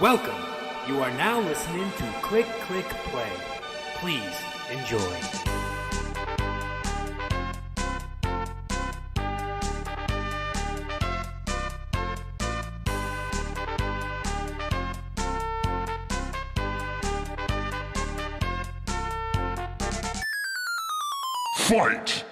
Welcome. You are now listening to Click Click Play. Please enjoy. Fight!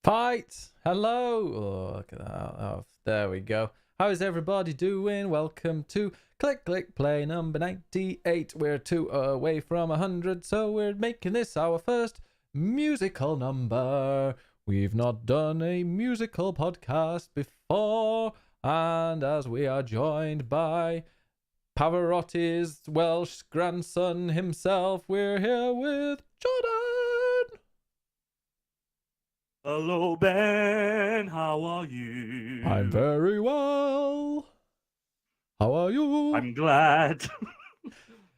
Fight! Hello! Oh, look at that. Oh, there we go. How is everybody doing? Welcome to Click Click Play number 98. We're 2 away from 100, so we're making this our first musical number. We've not done a musical podcast before, and as we are joined by Pavarotti's Welsh grandson himself, we're here with Jordan! Hello, Ben. How are you? I'm very well. How are you? I'm glad.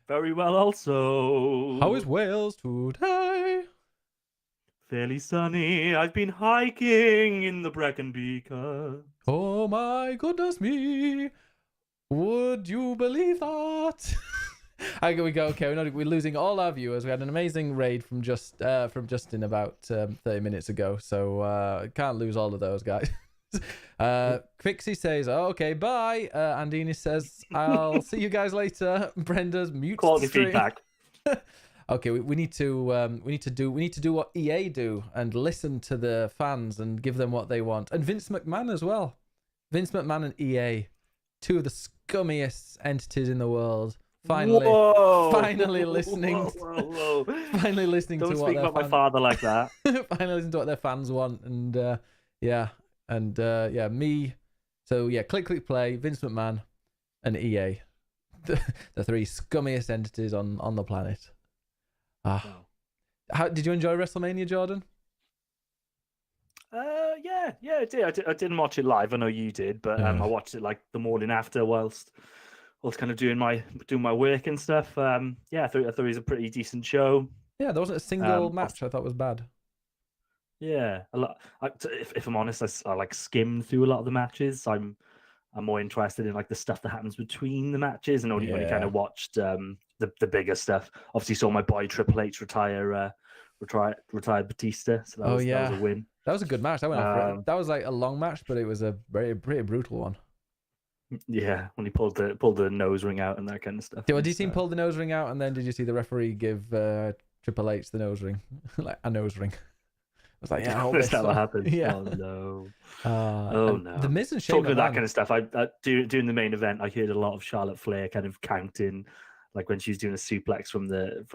Very well, also. How is Wales today? Fairly sunny. I've been hiking in the Brecon Beacon. Oh my goodness me! Would you believe that? We go. Okay, we're losing all our viewers. We had an amazing raid from Justin about 30 minutes ago, so can't lose all of those guys. Quixie says, oh, "Okay, bye." Andini says, "I'll see you guys later." Brenda's mute Quality stream. feedback. Okay, we need to do what EA do and listen to the fans and give them what they want. And Vince McMahon as well. Vince McMahon and EA, two of the scummiest entities in the world. Finally listening. Whoa. Finally listening Don't to what speak their about my fans, father like that. finally listen to what their fans want, and me. So yeah, Click Play, Vince McMahon, and EA, the three scummiest entities on the planet. How did you enjoy WrestleMania, Jordan? Yeah, I did. I didn't watch it live. I know you did, but I watched it like the morning after, whilst kind of doing my work and stuff. I thought it was a pretty decent show. Yeah, there wasn't a single match I thought was bad. Yeah, a lot. If I'm honest, I like skimmed through a lot of the matches. I'm more interested in like the stuff that happens between the matches, and only kind of watched the bigger stuff. Obviously, saw my boy Triple H retired Batista. So that was a win. That was a good match. That that was like a long match, but it was a pretty brutal one. Yeah, when he pulled the nose ring out and that kind of stuff. Did you see him pull the nose ring out, and then did you see the referee give Triple H the nose ring, like a nose ring? I was like, yeah, that's not what happened. Yeah. Oh no. No. The Miz and Shane Talking about that McMahon. kind of stuff, I during the main event, I heard a lot of Charlotte Flair kind of counting, like when she's doing a suplex from the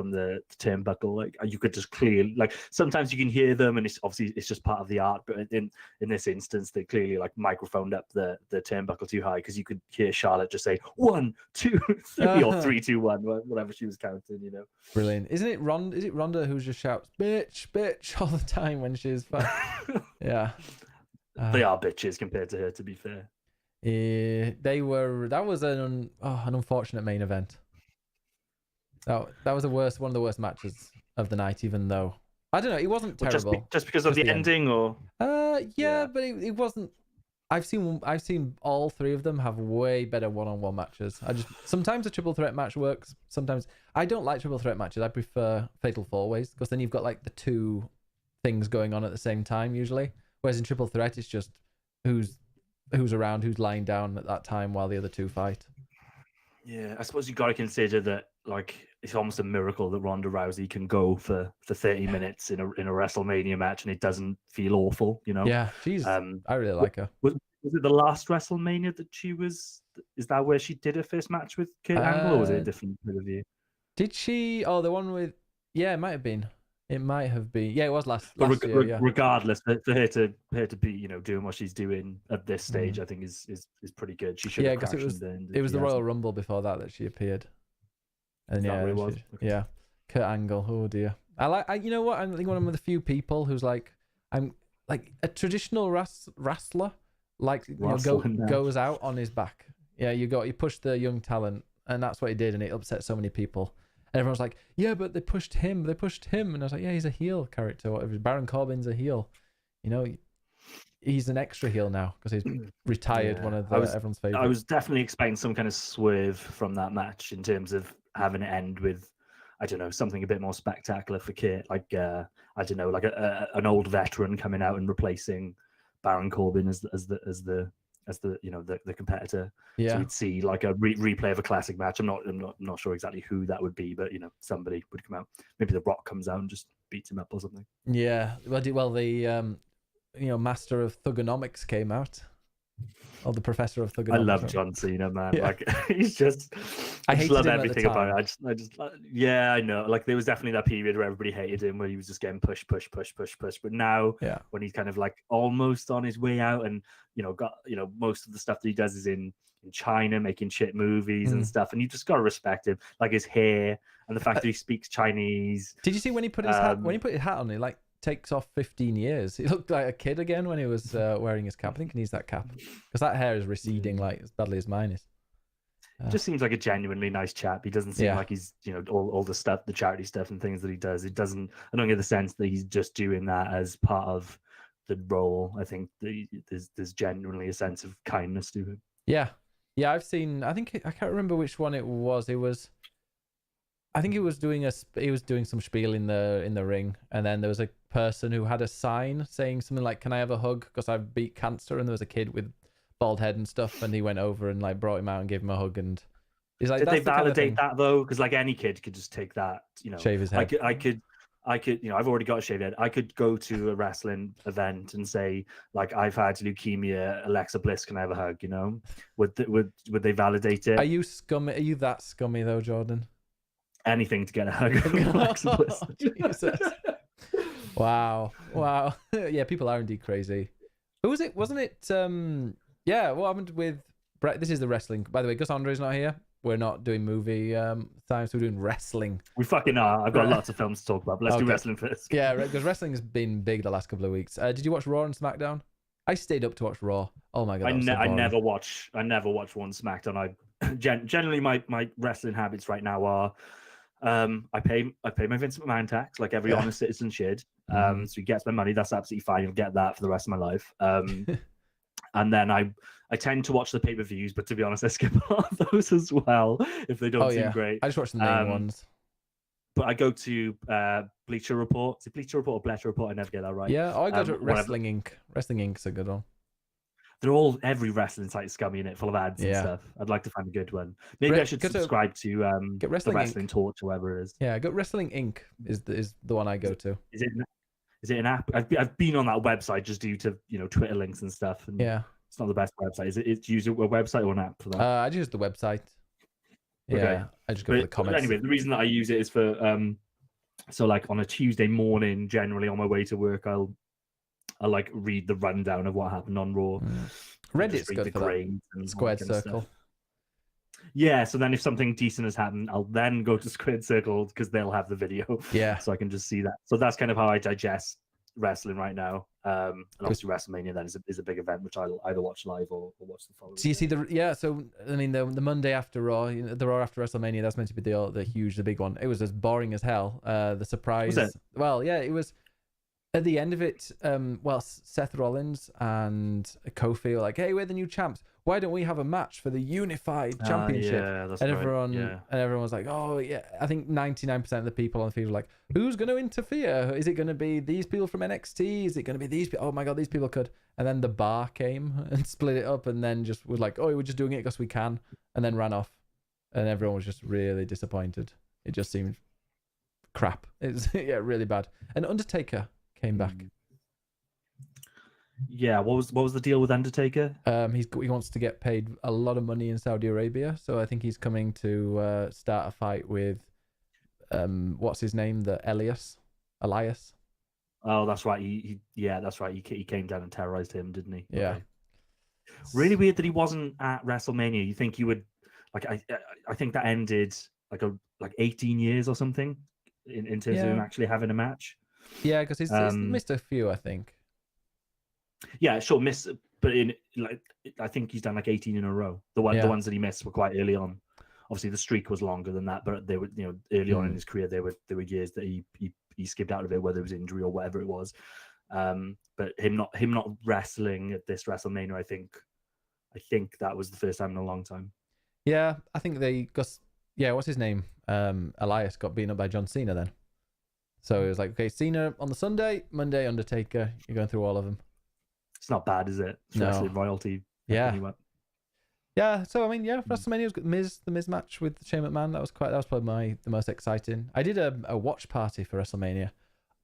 turnbuckle. Like you could just clearly, like sometimes you can hear them, and it's just part of the art. But in this instance, they clearly like microphoned up the turnbuckle too high, because you could hear Charlotte just say 1, 2, 3, or 3, 2, 1, whatever she was counting. You know, brilliant. Isn't it Ronda? Is it Ronda who just shouts "bitch, bitch" all the time when she's fun? Yeah, they are bitches compared to her. To be fair, they were. That was an unfortunate main event. That was one of the worst matches of the night, even though I don't know, it wasn't terrible. Just because of the ending, or yeah, but it wasn't. I've seen all three of them have way better one-on-one matches. Sometimes a triple threat match works. Sometimes I don't like triple threat matches. I prefer fatal four-ways, because then you've got like the two things going on at the same time usually. Whereas in triple threat, it's just who's around, who's lying down at that time while the other two fight. Yeah, I suppose you got to consider that, like, it's almost a miracle that Ronda Rousey can go for 30 minutes in a WrestleMania match and it doesn't feel awful, you know? Yeah, she's. I really like her. Was it the last WrestleMania that she was? Is that where she did her first match with Kurt Angle, or was it a different review? Did she? Oh, the one with. Yeah, it might have been. It might have been. Yeah, it was last year. Yeah. Regardless, for her to be, you know, doing what she's doing at this stage, I think is pretty good. She should have crashed. It was the Royal Rumble before that she appeared. And yeah, Kurt Angle. Oh dear. You know what? I think one of the few people who's I'm like a traditional wrestler, like goes out on his back. Yeah, you push the young talent, and that's what he did, and it upset so many people. And everyone's like, yeah, but they pushed him, and I was like, yeah, he's a heel character. Whatever. Baron Corbin's a heel. You know, he's an extra heel now because he's retired. Yeah. One of everyone's favorite. I was definitely expecting some kind of swerve from that match in terms of having it end with, I don't know, something a bit more spectacular for Kurt, like I don't know, like an old veteran coming out and replacing Baron Corbin as the the competitor. Yeah. So we'd see like a replay of a classic match. I'm not sure exactly who that would be, but somebody would come out. Maybe The Rock comes out and just beats him up or something. Yeah. Well, the Master of Thugonomics came out. Oh, the Professor of Thugonomics. I love John Cena, man. Yeah. Like he's just, I just love hated him at the everything about time. it. I just, yeah, I know. Like there was definitely that period where everybody hated him, where he was just getting push. But now, Yeah. when he's kind of like almost on his way out, and got most of the stuff that he does is in China making shit movies and stuff, and you just gotta respect him, like his hair and the fact that he speaks Chinese. Did you see when he put his hat on? He like takes off 15 years. He looked like a kid again when he was wearing his cap. I think he needs that cap because that hair is receding like as badly as mine is. Just seems like a genuinely nice chap. He doesn't seem like he's all the stuff, the charity stuff and things that he does. It doesn't. I don't get the sense that he's just doing that as part of the role. I think there's genuinely a sense of kindness to him. Yeah, I've seen. I can't remember which one it was. I think he was doing some spiel in the ring, and then there was a person who had a sign saying something like, "Can I have a hug? Because I've beat cancer." And there was a kid with bald head and stuff, and he went over and like brought him out and gave him a hug. And he's like, did they validate kind of that though? Because like any kid could just take that, shave his head. I could, I've already got a shaved head. I could go to a wrestling event and say, like, I've had leukemia. Alexa Bliss, can I have a hug? Would they validate it? Are you scummy? Are you that scummy though, Jordan? Anything to get a hug from Alexa Bliss. Jesus. Wow. Yeah, people are indeed crazy. Who was it? Wasn't it? Yeah. What happened with Brett? This is the wrestling. By the way, Gus Andre's not here. We're not doing movie time, so we're doing wrestling. We fucking are. I've got lots of films to talk about, but let's do wrestling first. Yeah, because wrestling has been big the last couple of weeks. Did you watch Raw and SmackDown? I stayed up to watch Raw. Oh my god! I never watch one SmackDown. Generally my wrestling habits right now are. I pay my Vince McMahon tax like every honest citizen should. So he gets my money. That's absolutely fine. He'll get that for the rest of my life. And then I tend to watch the pay-per-views, but to be honest, I skip a lot of those as well if they don't seem great. I just watch the main ones. But I go to Bleacher Report. Is it Bleacher Report or Bleacher Report? I never get that right. Yeah, I go to Wrestling Inc. Wrestling Inc.'s a good one. Every wrestling site is scummy in it, full of ads and stuff. I'd like to find a good one. Maybe I should subscribe to get Wrestling the Wrestling Torch or whatever it is. Yeah, go Wrestling Inc. is the one I go to. Is it an app? I've been on that website just due to Twitter links and stuff. And it's not the best website. Is it? It's use a website or an app for that? I just use the website. Yeah, okay. I just go for the comments. Anyway, the reason that I use it is for so like on a Tuesday morning, generally on my way to work, I'll like read the rundown of what happened on Raw. Reddit's good for that. Squared Circle. Yeah, so then if something decent has happened, I'll then go to Squared Circle because they'll have the video. Yeah. So I can just see that. So that's kind of how I digest wrestling right now. And obviously WrestleMania then is a big event which I'll either watch live or watch the following. So you see so I mean the Monday after Raw, the Raw after WrestleMania, that's meant to be the big one. It was as boring as hell. The surprise. Was it? Well, yeah, it was. At the end of it, Seth Rollins and Kofi were like, "Hey, we're the new champs. Why don't we have a match for the unified championship?" Yeah, that's and right. Everyone was like, "Oh yeah." I think 99% of the people on the field were like, "Who's going to interfere? Is it going to be these people from NXT? Is it going to be these people? Oh my god, these people could." And then the bar came and split it up, and then just was like, "Oh, we're just doing it because we can," and then ran off, and everyone was just really disappointed. It just seemed crap. It's really bad. And Undertaker came back. Yeah, what was the deal with Undertaker? He wants to get paid a lot of money in Saudi Arabia, so I think he's coming to start a fight with what's his name, the Elias. Oh, that's right. That's right. He came down and terrorized him, didn't he? Yeah. Okay. Really weird that he wasn't at WrestleMania. You think you would like? I think that ended like 18 years or something in terms of him actually having a match. Yeah, because he's missed a few, I think. Yeah, sure, but I think he's done like 18 in a row. The ones that he missed were quite early on. Obviously, the streak was longer than that, but they were early on in his career. There were years that he skipped out of it, whether it was injury or whatever it was. But him not wrestling at this WrestleMania, I think that was the first time in a long time. Yeah, I think what's his name? Elias got beaten up by John Cena then. So it was like, okay, Cena on the Sunday, Monday Undertaker. You're going through all of them. It's not bad, is it? It's No. wrestling royalty. Yeah. Yeah. So I mean, yeah, WrestleMania was good. The Miz match with Shane McMahon. That was probably the most exciting. I did a watch party for WrestleMania.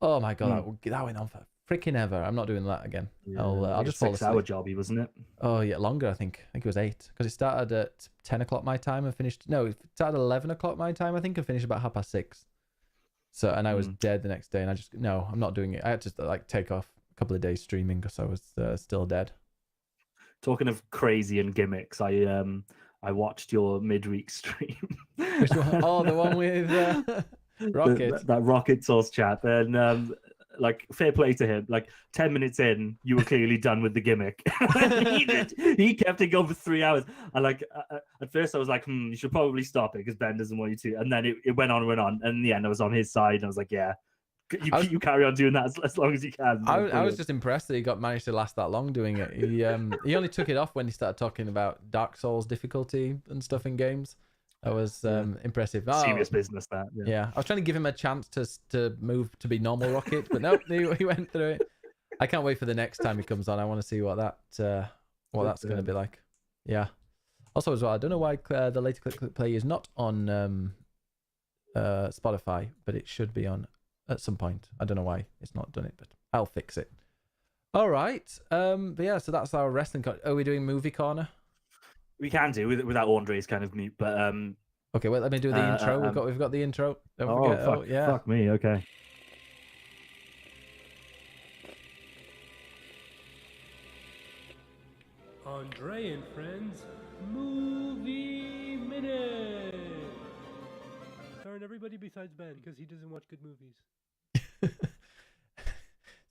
Oh my god, that went on for freaking ever. I'm not doing that again. Yeah, I'll just fall asleep. 6-hour jobby, wasn't it? Oh yeah, longer. I think it was 8 because it started at 10 o'clock my time and finished. No, it started at 11 o'clock my time. I think and finished about 6:30. So and I was dead the next day, and I'm not doing it. I had to like take off a couple of days streaming because I was still dead. Talking of crazy and gimmicks, I watched your midweek stream. Which one? Oh, the one with Rocket. That Rocket Sauce chap, and like fair play to him. Like 10 minutes in, you were clearly done with the gimmick. He kept it going for 3 hours. And like at first, I was like, you should probably stop it because Ben doesn't want you to. And then it went on and went on. And in the end, I was on his side. And I was like, yeah, you carry on doing that as long as you can. I was just impressed that he managed to last that long doing it. He only took it off when he started talking about Dark Souls difficulty and stuff in games. That was impressive. Serious business, that. Yeah, I was trying to give him a chance to move to be normal Rocket, but nope, he went through it. I can't wait for the next time he comes on. I want to see what that's going to be like. Yeah. Also, as well, I don't know why the later Click Play is not on Spotify, but it should be on at some point. I don't know why it's not done it, but I'll fix it. All right. But yeah, so that's our wrestling. Are we doing movie corner? We can do without Andre's kind of mute, but okay. Well, let me do the intro. We've got the intro. Don't forget. Fuck me. Okay. Andre and Friends Movie Minute. Starring everybody besides Ben because he doesn't watch good movies.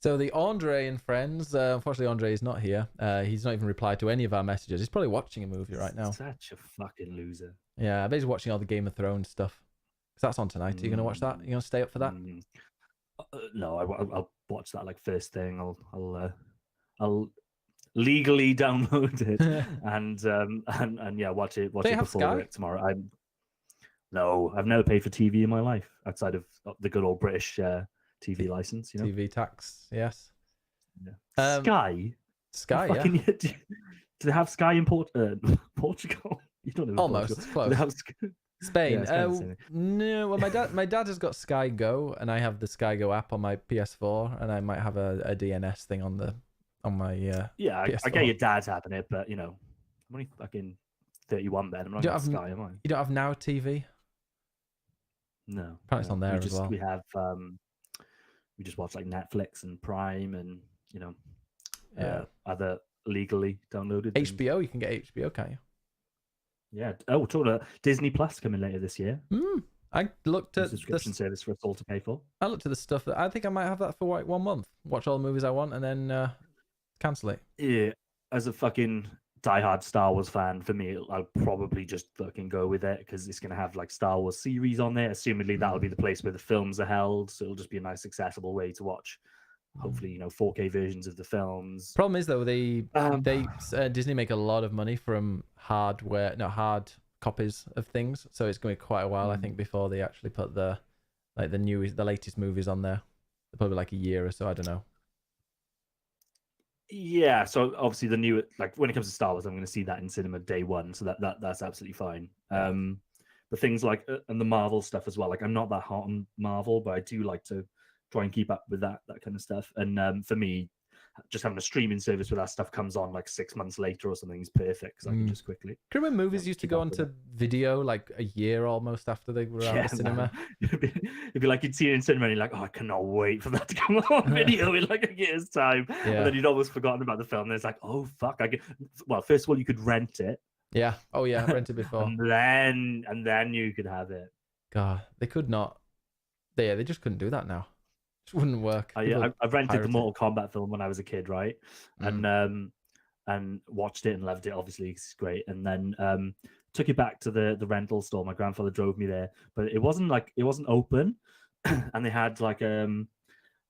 So the Andre and Friends, unfortunately Andre is not here. He's not even replied to any of our messages. He's probably watching a movie right now. Such a fucking loser. Yeah, I bet he's watching all the Game of Thrones stuff. Because that's on tonight. Are you going to watch that? Are you going to stay up for that? No, I'll watch that like first thing. I'll legally download it and yeah, watch it before Sky? Tomorrow. No, I've never paid for TV in my life outside of the good old British TV license, you know. TV tax, yes. Yeah. Sky, yeah. Do they have Sky in Portugal? You don't know. Almost Portugal. close. Spain. Yeah, no. Well, my dad has got Sky Go, and I have the Sky Go app on my PS4, and I might have a DNS thing on my yeah. PS4. I get your dad's having it, but you know, I'm only fucking 31, Ben. I'm not on Sky, am I? You don't have Now TV? No. Apparently it's on there as well. We have we just watch like Netflix and Prime and you know other legally downloaded HBO. things. You can get HBO, can't you? Yeah. Oh, talking about Disney Plus coming later this year. I looked at the subscription service for us all to pay for. I looked at the stuff that I think I might have that for like 1 month. Watch all the movies I want and then cancel it. Yeah. As a fucking diehard Star Wars fan, for me, I'll probably just fucking go with it because it's going to have like Star Wars series on there. Assumedly, that'll be the place where the films are held. So it'll just be a nice, accessible way to watch, hopefully, 4K versions of the films. Problem is, though, Disney make a lot of money from hard copies of things. So it's going to be quite a while, I think, before they actually put the latest movies on there. Probably like a year or so. I don't know. Yeah, so obviously the new, like when it comes to Star Wars, I'm going to see that in cinema day one, so that's absolutely fine. But things like and the Marvel stuff as well. Like I'm not that hot on Marvel, but I do like to try and keep up with that kind of stuff. And for me, just having a streaming service where that stuff comes on like 6 months later or something is perfect because I can just quickly. Can you remember movies used to go onto video like a year almost after they were out of the cinema? It'd be like you'd see it in cinema and you're like, oh, I cannot wait for that to come on video in like a year's time. Yeah. And then you'd almost forgotten about the film. And it's like, oh fuck, well, first of all, you could rent it. Yeah. Oh yeah, I rented before. and then you could have it. God, they could not. They just couldn't do that now. It wouldn't work. I've rented the Mortal Kombat film when I was a kid, right? And watched it and loved it. Obviously, it's great. And then took it back to the rental store. My grandfather drove me there, but it wasn't open, and they had like a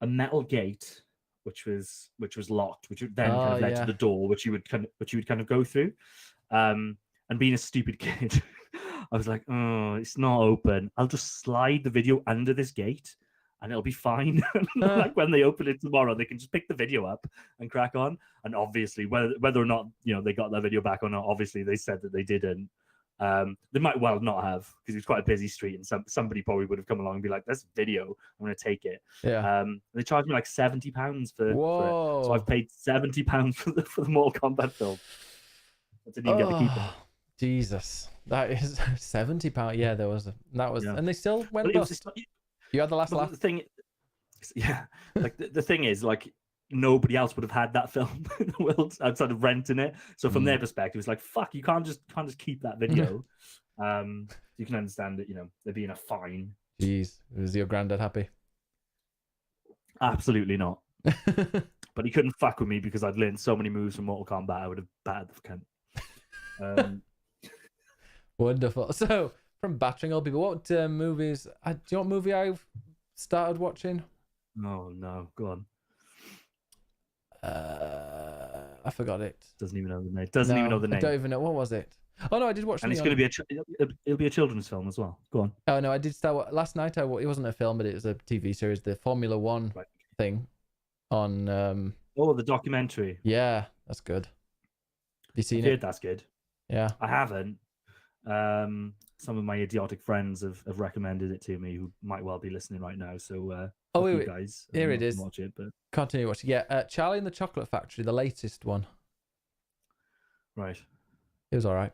metal gate which was locked, which would then kind of led yeah. to the door, which you would kind of go through. And being a stupid kid, I was like, oh, it's not open. I'll just slide the video under this gate and it'll be fine. Like when they open it tomorrow, they can just pick the video up and crack on. And obviously, whether or not they got that video back or not, obviously they said that they didn't. They might well not have, because it was quite a busy street, and somebody probably would have come along and be like, "That's video. I'm going to take it." Yeah. They charged me like £70 for it, Whoa. so I've paid £70 for the Mortal Kombat film. I didn't even get to keep it. Jesus, that is £70. Yeah, that was, Yeah. and they still went But bust. You had the last laugh. The thing, yeah, like the thing is, like, nobody else would have had that film in the world outside of renting it. So from their perspective, it's like, fuck, you can't just keep that video. You can understand that, there being a fine. Jeez, was your granddad happy? Absolutely not. But he couldn't fuck with me because I'd learned so many moves from Mortal Kombat. I would have battered the cunt. Wonderful. So, from battering old people, what movies? Do you know what movie I've started watching? Oh no, go on. I forgot it. Doesn't even know the name. Doesn't even know the name. I don't even know. What was it? Oh no, I did watch. And it's going to be it'll be a children's film as well. Go on. Oh no, I did start last night. It wasn't a film, but it was a TV series, the Formula One thing on. Oh, the documentary. Yeah, that's good. Have you seen it? That's good. Yeah, I haven't. Some of my idiotic friends have recommended it to me, who might well be listening right now. So, wait, guys, here it is. Watch it, but continue watching. Yeah, Charlie and the Chocolate Factory, the latest one. Right. It was all right.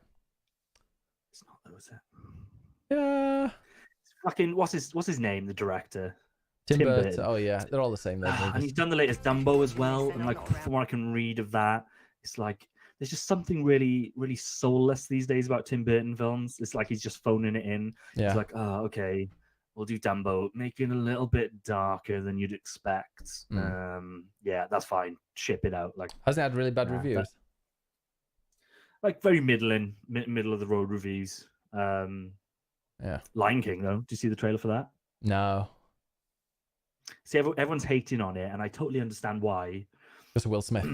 It's not though, is it? Yeah. It's fucking what's his name? The director. Tim Burton. Oh yeah, they're all the same. And he's done the latest Dumbo as well. And like, from what I can read of that, it's like there's just something really, really soulless these days about Tim Burton films. It's like he's just phoning it in. Yeah. He's like, oh, okay, we'll do Dumbo, make it a little bit darker than you'd expect. Yeah, that's fine. Ship it out. Like, hasn't it had really bad reviews? Like very middle of the road reviews. Yeah. Lion King though. Do you see the trailer for that? No. See, everyone's hating on it, and I totally understand why. Just Will Smith.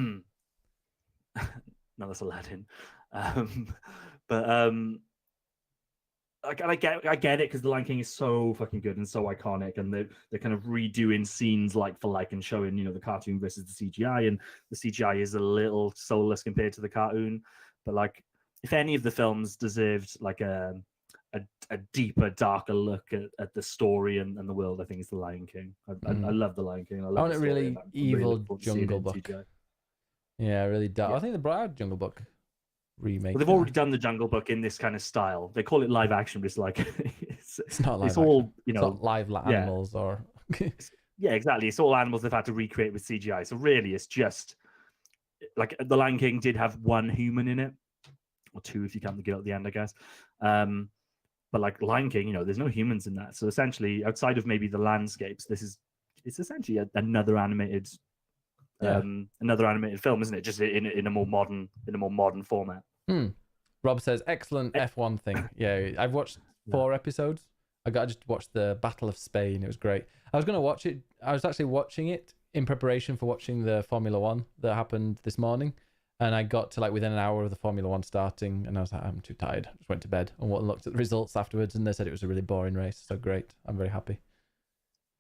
No, that's Aladdin. But I get it, because the Lion King is so fucking good and so iconic, and they're kind of redoing scenes like for like and showing the cartoon versus the CGI, and the CGI is a little soulless compared to the cartoon. But like, if any of the films deserved like a deeper, darker look at the story and the world, I think it's the Lion King. I love the Lion King. I want a really evil Jungle Book. CGI. Yeah, really dark. Yeah. I think the Brad Jungle Book remake. Well, they've already done the Jungle Book in this kind of style. They call it live action, but it's like it's not live. It's action. all it's not live animals or. Yeah, exactly. It's all animals they've had to recreate with CGI. So really, it's just like the Lion King did have one human in it, or two if you count the girl at the end, I guess. But like Lion King, there's no humans in that. So essentially, outside of maybe the landscapes, it's essentially another animated. Another animated film, isn't it? Just in a more modern format. Rob says excellent F1 thing. Yeah, I've watched 4 episodes. I just watched the Battle of Spain. It was great. I was going to watch it. I was actually watching it in preparation for watching the Formula One that happened this morning, and I got to like within an hour of the Formula One starting, and I was like, I'm too tired. I just went to bed and looked at the results afterwards, and they said it was a really boring race. So great. I'm very happy.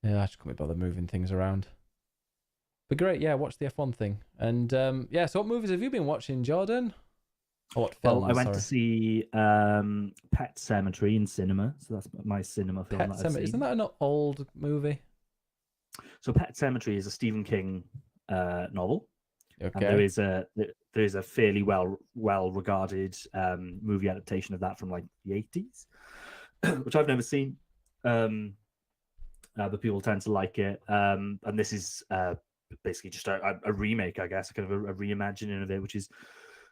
Yeah, I just couldn't be bothered moving things around. But great, yeah, watch the F1 thing. And so what movies have you been watching, Jordan? Or what films? I went to see Pet Sematary in cinema. So that's my cinema film. Pet Sematary. Isn't that an old movie? So Pet Sematary is a Stephen King novel. Okay. And there is a fairly well regarded movie adaptation of that from like the 80s, which I've never seen. But people tend to like it. And this is basically just a remake, I guess, kind of a reimagining of it, which is,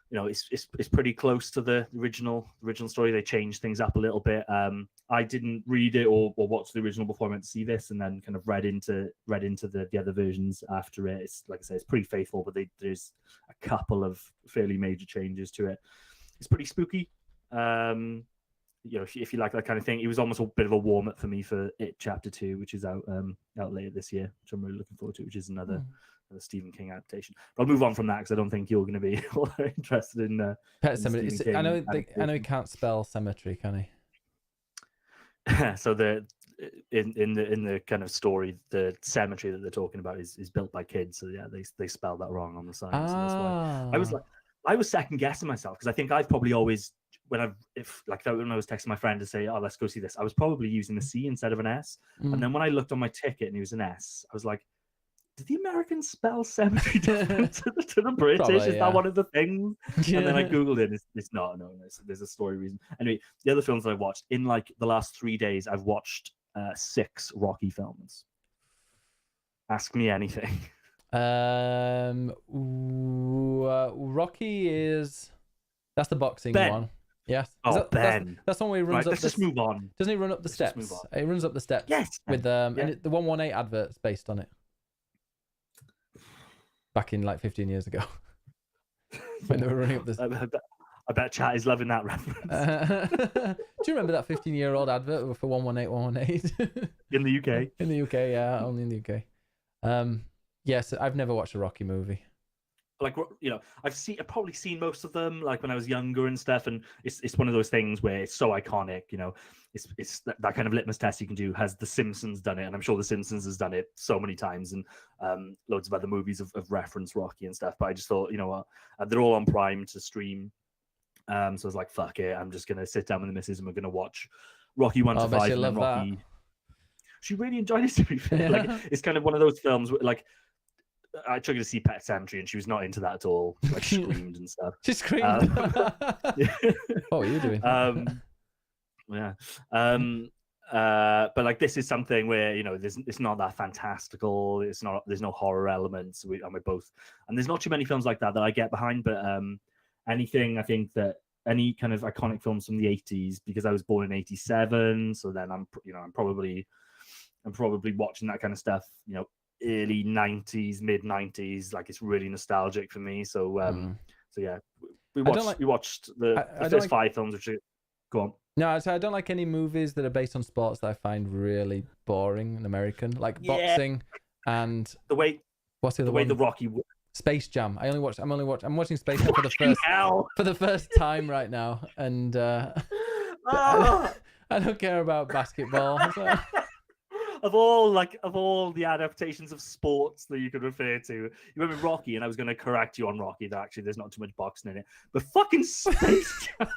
it's pretty close to the original story. They changed things up a little bit. I didn't read it or watch the original before I went to see this, and then kind of read into the other versions after it. It's like I say, it's pretty faithful, but there's a couple of fairly major changes to it. It's pretty spooky. if you like that kind of thing, it was almost a bit of a warm up for me for It Chapter 2, which is out later this year, which I'm really looking forward to, which is another Stephen King adaptation. But I'll move on from that because I don't think you're going to be all that interested in Pet in Cemetery. I know he can't spell cemetery, can he? So in the kind of story, the cemetery that they're talking about is built by kids. So yeah, they spelled that wrong on the sign. So that's why I was second guessing myself because I think I've probably always when I was texting my friend to say, oh, let's go see this, I was probably using a C instead of an S. And then when I looked on my ticket and it was an S, I was like, did the Americans spell cemetery different to the British? Probably, is that one of the things? And then I googled it. It's not. No, there's a story reason. Anyway, the other films that I've watched in like the last 3 days, I've watched 6 Rocky films. Ask me anything. Rocky that's the boxing Ben. one. Yes. Ben. That's the one where he runs up. Let's just move on. Doesn't he run up the steps? He runs up the steps. Yes. With and the 118 advert's based on it. Back in like 15 years ago, when they were running up the. I bet chat is loving that reference. Do you remember that 15-year-old advert for 118? In the UK? In the UK, yeah, only in the UK. Yes, I've never watched a Rocky movie. Like, I've probably seen most of them, like when I was younger and stuff, and it's one of those things where it's so iconic, it's that kind of litmus test you can do. Has The Simpsons done it? And I'm sure The Simpsons has done it so many times, and loads of other movies have referenced Rocky and stuff. But I just thought, you know what, they're all on Prime to stream. So I was like, fuck it, I'm just gonna sit down with the missus and we're gonna watch Rocky 1 to 5 and then Rocky. That. She really enjoyed it, to be fair. Like, it's kind of one of those films where, like, I took her to see Pet Sematary and she was not into that at all. Like, screamed and stuff. She screamed. What were you doing? Yeah. But like, this is something where it's not that fantastical. There's no horror elements. We're both, and there's not too many films like that I get behind. But anything, I think that any kind of iconic films from the 80s, because I was born in 87, so then I'm probably watching that kind of stuff, early 90s, mid 90s, like it's really nostalgic for me. So so yeah, we watched the first 5 films, which go on. No, so I don't like any movies that are based on sports that I find really boring and American, like boxing and the way the Rocky. Space Jam. I'm watching Space Jam for the first time right now, and I don't care about basketball. So. Of all the adaptations of sports that you could refer to, you remember Rocky, and I was going to correct you on Rocky that actually there's not too much boxing in it, but fucking Space Jam.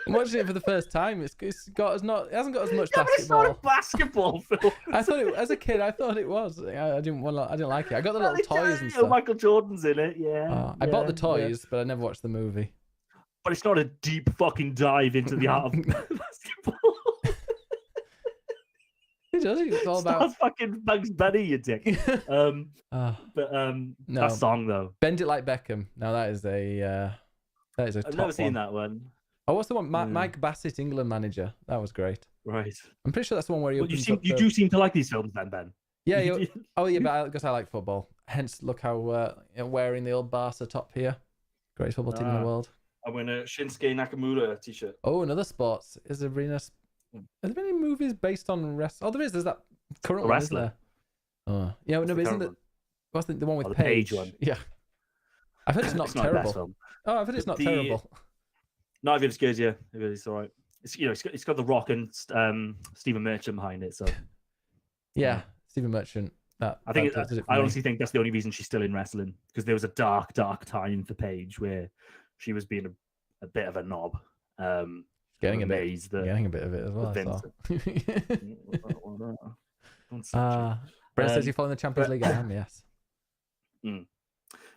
I'm watching it for the first time. It hasn't got as much basketball. But it's not a basketball film. I thought it, as a kid, I thought it was. I didn't like it. I got the little toys and stuff. Michael Jordan's in it, yeah. I bought the toys, but I never watched the movie. But it's not a deep fucking dive into the art of basketball. It does. It's all about fucking Bugs Bunny, you dick. No. That song though. Bend It Like Beckham. Now that is a I've never seen that one. Oh, what's the one? Mike Bassett, England manager. That was great. Right. I'm pretty sure that's the one where you do seem to like these films, then, Ben. Yeah. But because I like football. Hence, look how wearing the old Barca top here. Greatest football team in the world. I'm wearing a Shinsuke Nakamura t-shirt. Oh, another sports. Are there any movies based on wrestling? Oh, there is. There's that current one, isn't there? Oh, yeah. No, but isn't it? What's the one with the Paige? One. Yeah. I've heard it's not terrible. Oh, I've heard it's not terrible. No, I've heard it's good. Yeah, it's all right. It's got The Rock and Stephen Merchant behind it. So yeah, Stephen Merchant. I honestly think that's the only reason she's still in wrestling, because there was a dark time for Paige where she was being a bit of a knob. Getting a bit of it as well. Brett says you're following the Champions League. I am, yes.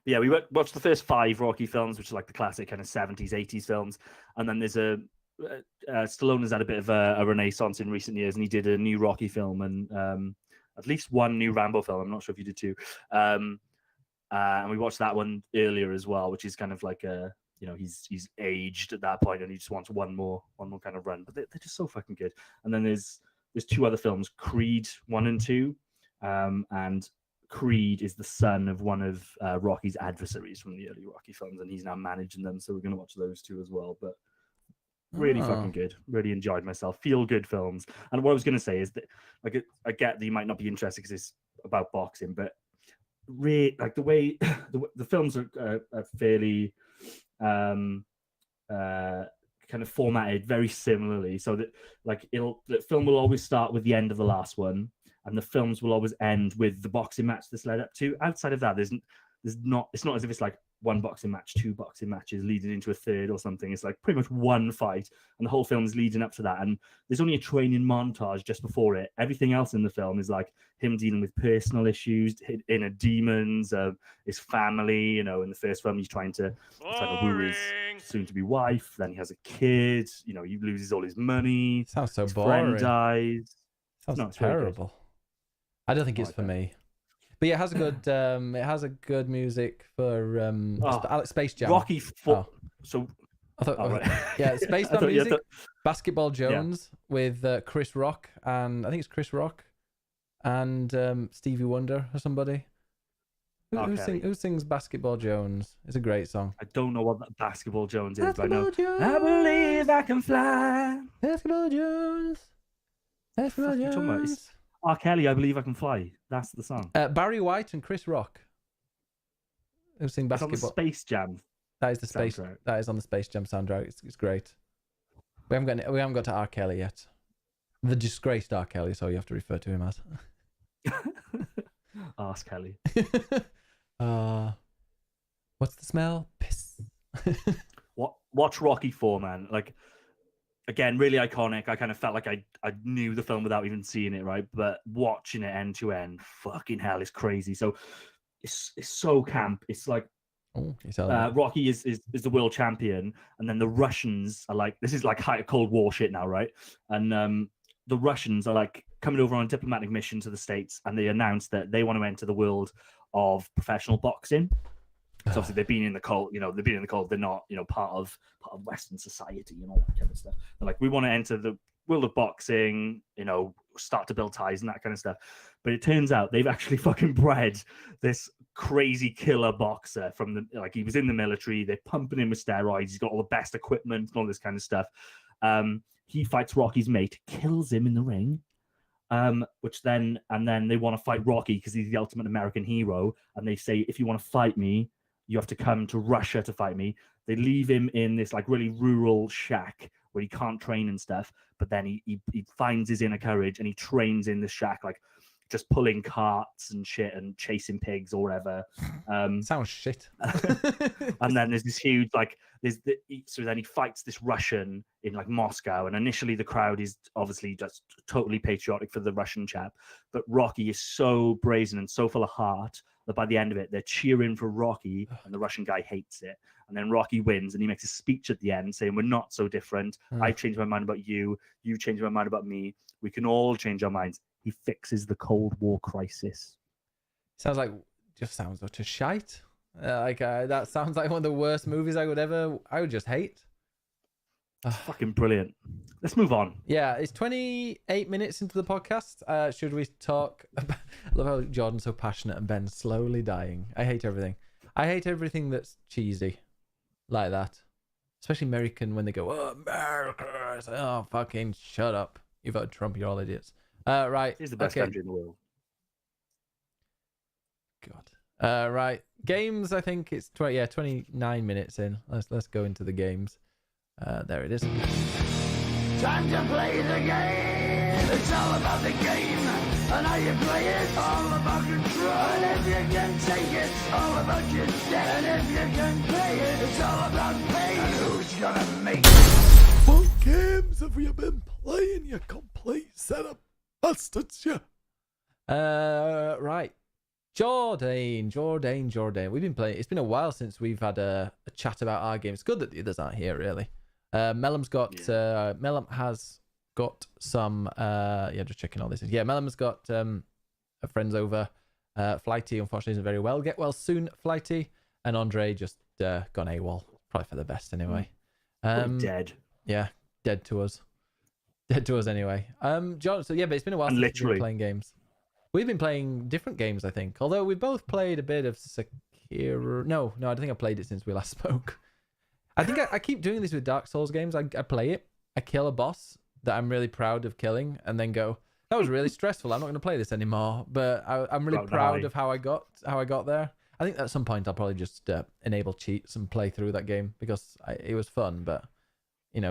Yeah, we watched the first 5 Rocky films, which are like the classic kind of 70s, 80s films. And then there's Stallone has had a bit of a renaissance in recent years, and he did a new Rocky film and at least one new Rambo film. I'm not sure if you did too. And we watched that one earlier as well, which is kind of like he's aged at that point and he just wants one more kind of run. But they're just so fucking good. And then there's 2 other films, Creed 1 and 2, and Creed is the son of one of Rocky's adversaries from the early Rocky films, and he's now managing them. So we're going to watch those 2 as well. But really Oh. fucking good. Really enjoyed myself. Feel good films. And what I was going to say is that, like, I get that you might not be interested because it's about boxing, but like the way the films are fairly kind of formatted very similarly, so that like the film will always start with the end of the last one, and the films will always end with the boxing match that's led up to. Outside of that, it's not as if it's like one boxing match, two boxing matches leading into a third or something. It's like pretty much one fight, and the whole film is leading up to that. And there's only a training montage just before it. Everything else in the film is like him dealing with personal issues, inner demons, his family. In the first film, he's trying to woo his soon-to-be wife. Then he has a kid. He loses all his money. Sounds so his boring. friend dies. Sounds terrible. I don't think it's for me. But yeah, it has a good music for Space Jam. Rocky Four. Oh. So I thought, right. yeah, Space Jam music. Basketball Jones with Chris Rock, and I think it's Chris Rock and Stevie Wonder or somebody. Who sings Basketball Jones? It's a great song. I don't know what that Basketball Jones is, Basketball but I know. Jones. I believe I can fly. Basketball Jones. Basketball Jones. R. Kelly, I believe I can fly. That's the song. Barry White and Chris Rock. Who sing It's on Basketball? the Space Jam. That is the Space. soundtrack. That is on the Space Jam soundtrack. It's great. We haven't got to R. Kelly yet. The disgraced R. Kelly, so you have to refer to him as. Ask Kelly. What's the smell? Piss. Watch Rocky 4, man. Like, again, really iconic. I kind of felt like I knew the film without even seeing it, right? But watching it end to end, fucking hell, is crazy. So it's so camp. It's like Rocky is the world champion, and then the Russians are like, this is like Cold War shit now, right? And the Russians are like coming over on a diplomatic mission to the States, and they announce that they want to enter the world of professional boxing. So obviously they've been in the cult, they're not, part of Western society and all that kind of stuff. They're like, we want to enter the world of boxing, start to build ties and that kind of stuff. But it turns out they've actually fucking bred this crazy killer boxer he was in the military. They're pumping him with steroids. He's got all the best equipment and all this kind of stuff. He fights Rocky's mate, kills him in the ring. Then they want to fight Rocky because he's the ultimate American hero. And they say, if you want to fight me, you have to come to Russia to fight me. They leave him in this like really rural shack where he can't train and stuff. But then he finds his inner courage and he trains in the shack, like just pulling carts and shit and chasing pigs or whatever. Sounds shit. And then there's this huge so then he fights this Russian in like Moscow, and initially the crowd is obviously just totally patriotic for the Russian chap, but Rocky is so brazen and so full of heart that by the end of it they're cheering for Rocky, and the Russian guy hates it. And then Rocky wins, and he makes a speech at the end saying, we're not so different. I've changed my mind about you, you've changed my mind about me, we can all change our minds. He fixes the Cold War crisis. Sounds utter shite. That sounds like one of the worst movies I would just hate. Fucking brilliant. Let's move on. Yeah, it's 28 minutes into the podcast. Should we talk about... I love how Jordan's so passionate and Ben's slowly dying. I hate everything. I hate everything that's cheesy like that. Especially American when they go, oh, America. It's like, oh, fucking shut up. You voted Trump, you're all idiots. Right. He's the best country in the world. God. Right. Games, I think it's 29 minutes in. Let's go into the games. There it is. Time to play the game. It's all about the game and how you play it. All about control. And if you can take it, all about your debt. And if you can play it, it's all about pain. And who's gonna make it? What games have we been playing, you complete set of bastards, you? Right. Jordan. We've been playing. It's been a while since we've had a chat about our games. It's good that the others aren't here, really. Mellum's got Mellum has got some just checking all this. Yeah, Mellum's got friends over. Flighty unfortunately isn't very well. Get well soon, Flighty. And Andre just gone AWOL. Probably for the best anyway. Dead. Yeah, dead to us. Dead to us anyway. John, so yeah, but it's been a while since we've been playing games. We've been playing different games, I think. Although we both played a bit of Sekiro. No, I don't think I played it since we last spoke. I think I keep doing this with Dark Souls games. I play it, I kill a boss that I'm really proud of killing, and then go, that was really stressful. I'm not going to play this anymore. But I'm really proud of how I got there. I think at some point I'll probably just enable cheats and play through that game because it was fun. But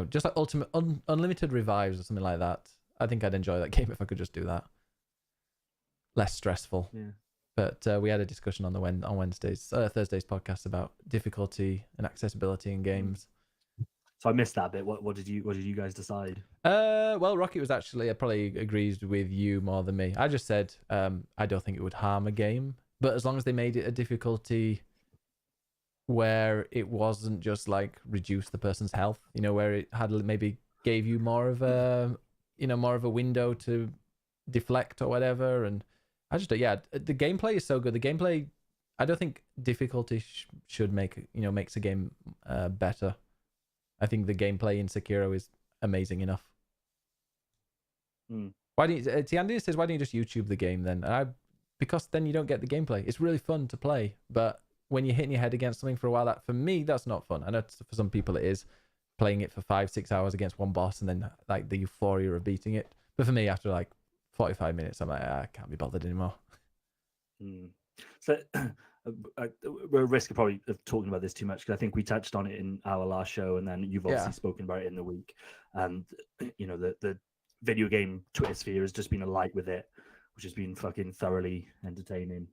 just like unlimited revives or something like that. I think I'd enjoy that game if I could just do that. Less stressful. Yeah. But we had a discussion on Thursday's podcast about difficulty and accessibility in games. So I missed that bit. What did you guys decide? Well, Rocket was actually probably agrees with you more than me. I just said I don't think it would harm a game, but as long as they made it a difficulty where it wasn't just like reduce the person's health, where it had maybe gave you more of a window to deflect or whatever. And I just the gameplay is so good. The gameplay, I don't think difficulty should makes a game better. I think the gameplay in Sekiro is amazing enough. Why don't you? Tiandi says, why don't you just YouTube the game then? Because then you don't get the gameplay. It's really fun to play, but when you're hitting your head against something for a while, for me, that's not fun. I know for some people it is, playing it for 5-6 hours against one boss and then like the euphoria of beating it. But for me, after like 45 minutes, I'm like, I can't be bothered anymore. So we're at risk of probably talking about this too much because I think we touched on it in our last show, and then you've obviously spoken about it in the week. And the video game Twitter sphere has just been alight with it, which has been fucking thoroughly entertaining.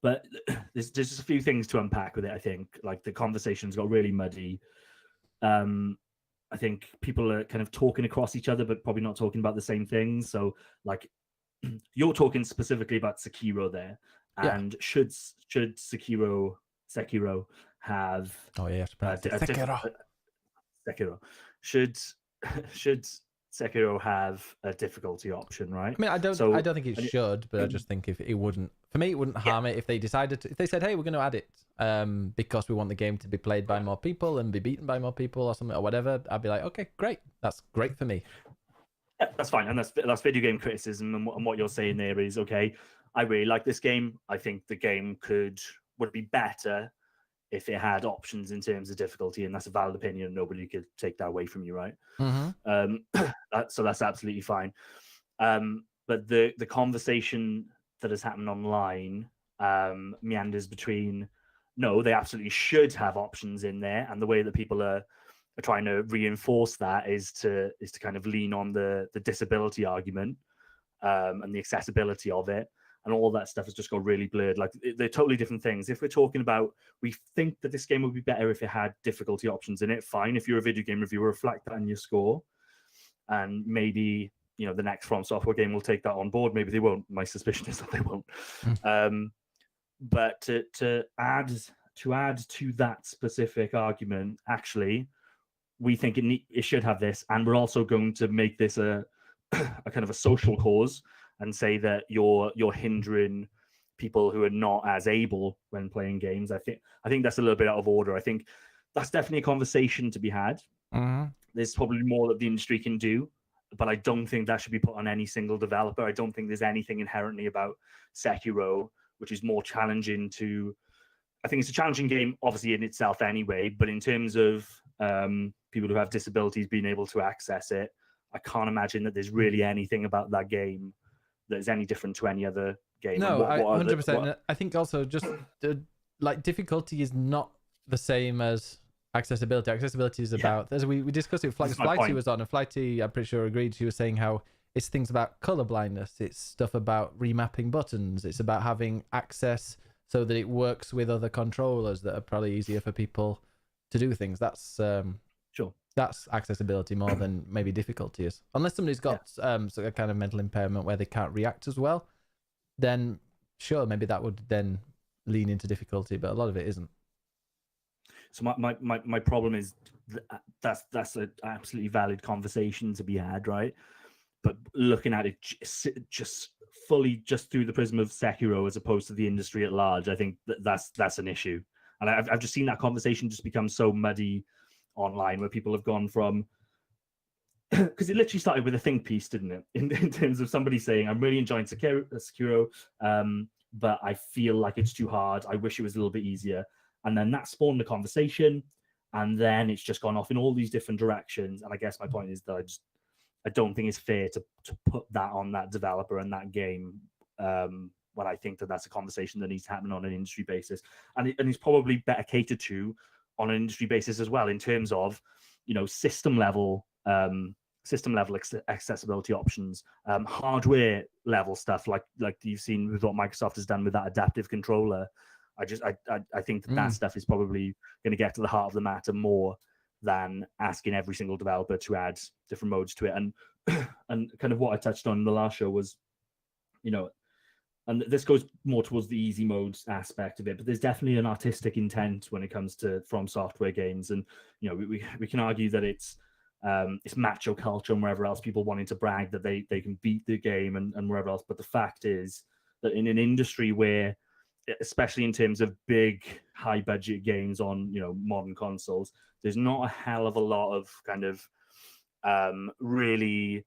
But there's just a few things to unpack with it. I think like the conversations got really muddy. I think people are kind of talking across each other, but probably not talking about the same things. So like you're talking specifically about Sekiro there. And should Sekiro have Sekiro should Sekiro have a difficulty option, right? I mean, I don't think it should, but I just think if it wouldn't, for me, it wouldn't harm it if they decided to, if they said, hey, we're going to add it because we want the game to be played by more people and be beaten by more people or something or whatever. I'd be like, okay, great, that's great for me. Yeah, that's fine, and that's video game criticism, and what you're saying there is okay. I really like this game. I think the game would be better if it had options in terms of difficulty, and that's a valid opinion. Nobody could take that away from you, right? So that's absolutely fine. But the conversation that has happened online meanders between no, they absolutely should have options in there, and the way that people are trying to reinforce that is to kind of lean on the disability argument and the accessibility of it. And all that stuff has just got really blurred. Like they're totally different things. If we're talking about, we think that this game would be better if it had difficulty options in it. Fine. If you're a video game reviewer, reflect that in your score, and maybe the next From Software game will take that on board. Maybe they won't. My suspicion is that they won't. But to add to that specific argument, actually, we think it should have this, and we're also going to make this a kind of a social cause. And say that you're hindering people who are not as able when playing games. I think that's a little bit out of order. I think that's definitely a conversation to be had. There's probably more that the industry can do, but I don't think that should be put on any single developer. I don't think there's anything inherently about Sekiro which is more challenging to. I think it's a challenging game, obviously in itself anyway. But in terms of people who have disabilities being able to access it, I can't imagine that there's really anything about that game that is any different to any other game. No, 100%. I think also just like difficulty is not the same as accessibility. Accessibility is about, as we discussed it, Flighty was on, and Flighty, I'm pretty sure, agreed. She was saying how it's things about color blindness, it's stuff about remapping buttons, it's about having access so that it works with other controllers that are probably easier for people to do things. That's sure. That's accessibility more than maybe difficulty is. Unless somebody's got a kind of mental impairment where they can't react as well, then sure, maybe that would then lean into difficulty, but a lot of it isn't. So my problem is that's an absolutely valid conversation to be had, right? But looking at it just fully just through the prism of Sekiro as opposed to the industry at large, I think that's an issue. And I've just seen that conversation just become so muddy online, where people have gone from, because it literally started with a think piece, didn't it? In terms of somebody saying, I'm really enjoying Sekiro, but I feel like it's too hard. I wish it was a little bit easier. And then that spawned the conversation. and then it's just gone off in all these different directions. And I guess my point is that I don't think it's fair to put that on that developer and that game. When I think that that's a conversation that needs to happen on an industry basis, and it's probably better catered to on an industry basis as well, in terms of, you know, system level accessibility options, hardware level stuff like you've seen with what Microsoft has done with that adaptive controller. I think that stuff is probably going to get to the heart of the matter more than asking every single developer to add different modes to it. And kind of what I touched on in the last show was, you know, and this goes more towards the easy modes aspect of it, but there's definitely an artistic intent when it comes to From Software games. And, you know, we can argue that it's macho culture and wherever else, people wanting to brag that they can beat the game and wherever else. But the fact is that in an industry where, especially in terms of big high budget games on, you know, modern consoles, there's not a hell of a lot of kind of really,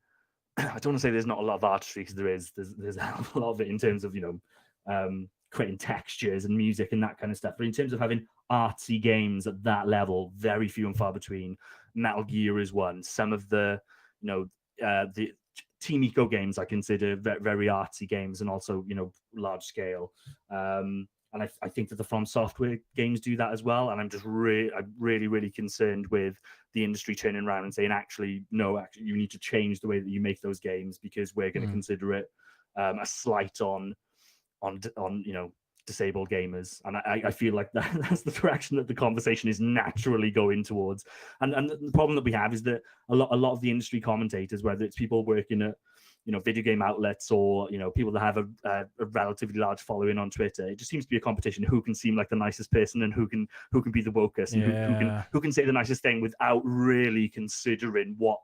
I don't want to say there's not a lot of artistry, because there's a hell of a lot of it in terms of, you know, creating textures and music and that kind of stuff. But in terms of having artsy games at that level, very few and far between. Metal Gear is one. Some of the, you know, the Team Eco games I consider very artsy games, and also, you know, large scale. And I think that the From Software games do that as well. And I'm really concerned with the industry turning around and saying, actually, you need to change the way that you make those games, because we're going to consider it a slight on you know, disabled gamers. And I feel like that's the direction that the conversation is naturally going towards. And the problem that we have is that a lot of the industry commentators, whether it's people working at, you know, video game outlets, or, you know, people that have a relatively large following on Twitter, it just seems to be a competition who can seem like the nicest person and who can be the wokest, and who can say the nicest thing without really considering what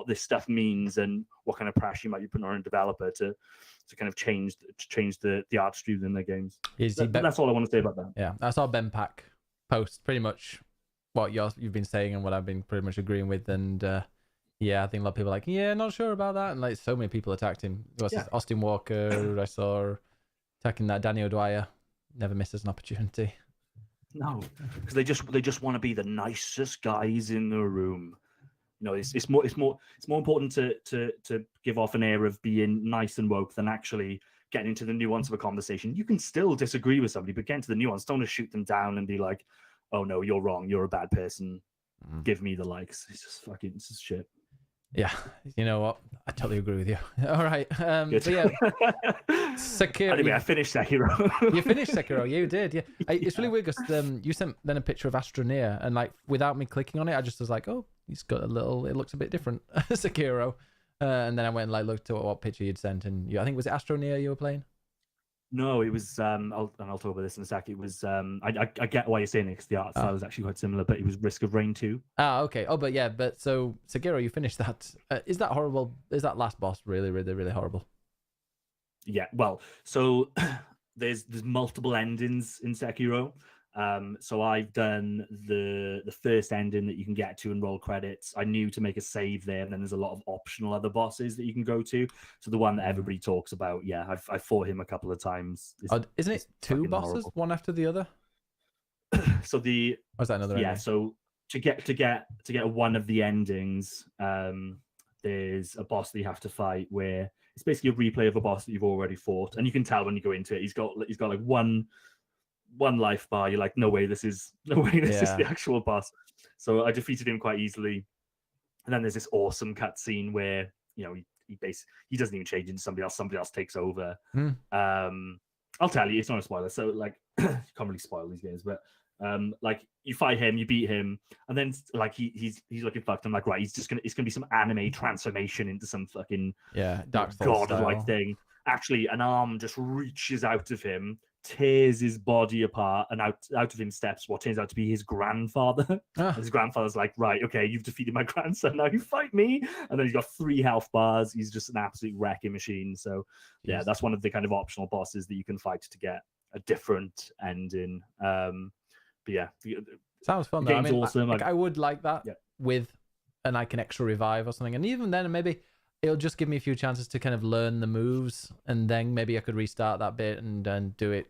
this stuff means and what kind of pressure you might be putting on a developer to kind of change the artistry within their games. That's all I want to say about that. Yeah, I saw Ben Pack post pretty much what you've been saying and what I've been pretty much agreeing with, and yeah, I think a lot of people are like, yeah, not sure about that, and like so many people attacked him. Austin Walker, I saw attacking that. Danny O'Dwyer never misses an opportunity. No, because they just want to be the nicest guys in the room. You know, it's more important to give off an air of being nice and woke than actually getting into the nuance of a conversation. You can still disagree with somebody, but get into the nuance. Don't just shoot them down and be like, oh no, you're wrong, you're a bad person, give me the likes. It's just shit. Yeah, you know what? I totally agree with you. All right. So yeah, Sekiro. Anyway, I finished Sekiro. You finished Sekiro. You did. Yeah. It's really weird because you sent then a picture of Astroneer, and like without me clicking on it, I just was like, oh, he's got a little. It looks a bit different, Sekiro. And then I went and like looked at what picture you'd sent, and I think was it Astroneer you were playing? No, it was. I'll talk about this in a sec. It was. I get why you're saying it, because the art style was actually quite similar, but it was Risk of Rain 2. Ah, okay. Oh, but so Sekiro, you finished that. Is that horrible? Is that last boss really horrible? Yeah. Well, so there's multiple endings in Sekiro. So I've done the first ending that you can get to and roll credits. I knew to make a save there, and then there's a lot of optional other bosses that you can go to. So the one that everybody talks about, yeah, I've fought him a couple of times. Isn't it two bosses, horrible. One after the other? So the or is that another? Yeah. Ending? So to get one of the endings, there's a boss that you have to fight where it's basically a replay of a boss that you've already fought, and you can tell when you go into it, he's got like one life bar. You're like, no way this is the actual boss. So I defeated him quite easily, and then there's this awesome cutscene where, you know, he doesn't even change into somebody else takes over. I'll tell you, it's not a spoiler, so like you can't really spoil these games, but like you fight him, you beat him, and then like he's looking fucked. I'm like, right, it's gonna be some anime transformation into some fucking Dark Souls god-like thing. Actually, an arm just reaches out of him, tears his body apart, and out of him steps what turns out to be his grandfather. And his grandfather's like, right, okay, you've defeated my grandson, now you fight me. And then he's got 3 health bars. He's just an absolute wrecking machine. So yeah, that's one of the kind of optional bosses that you can fight to get a different ending. But yeah, sounds fun though. I mean, awesome. I would like that with an extra revive or something, and even then maybe it'll just give me a few chances to kind of learn the moves, and then maybe I could restart that bit and do it,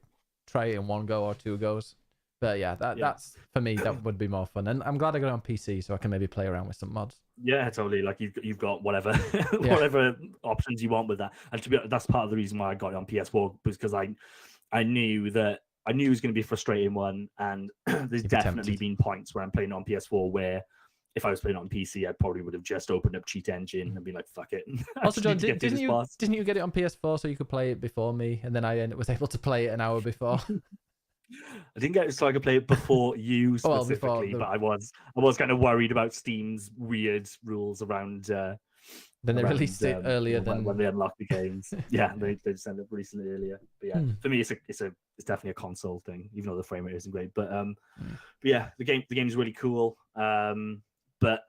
try it in one go or 2 goes. But yeah, that's for me. That would be more fun, and I'm glad I got it on PC so I can maybe play around with some mods. Yeah, totally. Like you've got whatever whatever options you want with that. And to be honest, that's part of the reason why I got it on PS4, was because I knew it was going to be a frustrating one, and there's definitely been points where I'm playing on PS4 where if I was playing on PC, I probably would have just opened up Cheat Engine and been like, "Fuck it." Also, John, didn't you get it on PS4 so you could play it before me, and then I was able to play it an hour before? I didn't get it so I could play it before you specifically, but I was kind of worried about Steam's weird rules around. Then they released it earlier than when they unlocked the games. Yeah, they just ended up releasing it earlier. But yeah, for me, it's definitely a console thing, even though the frame rate isn't great. But yeah, the game's really cool. But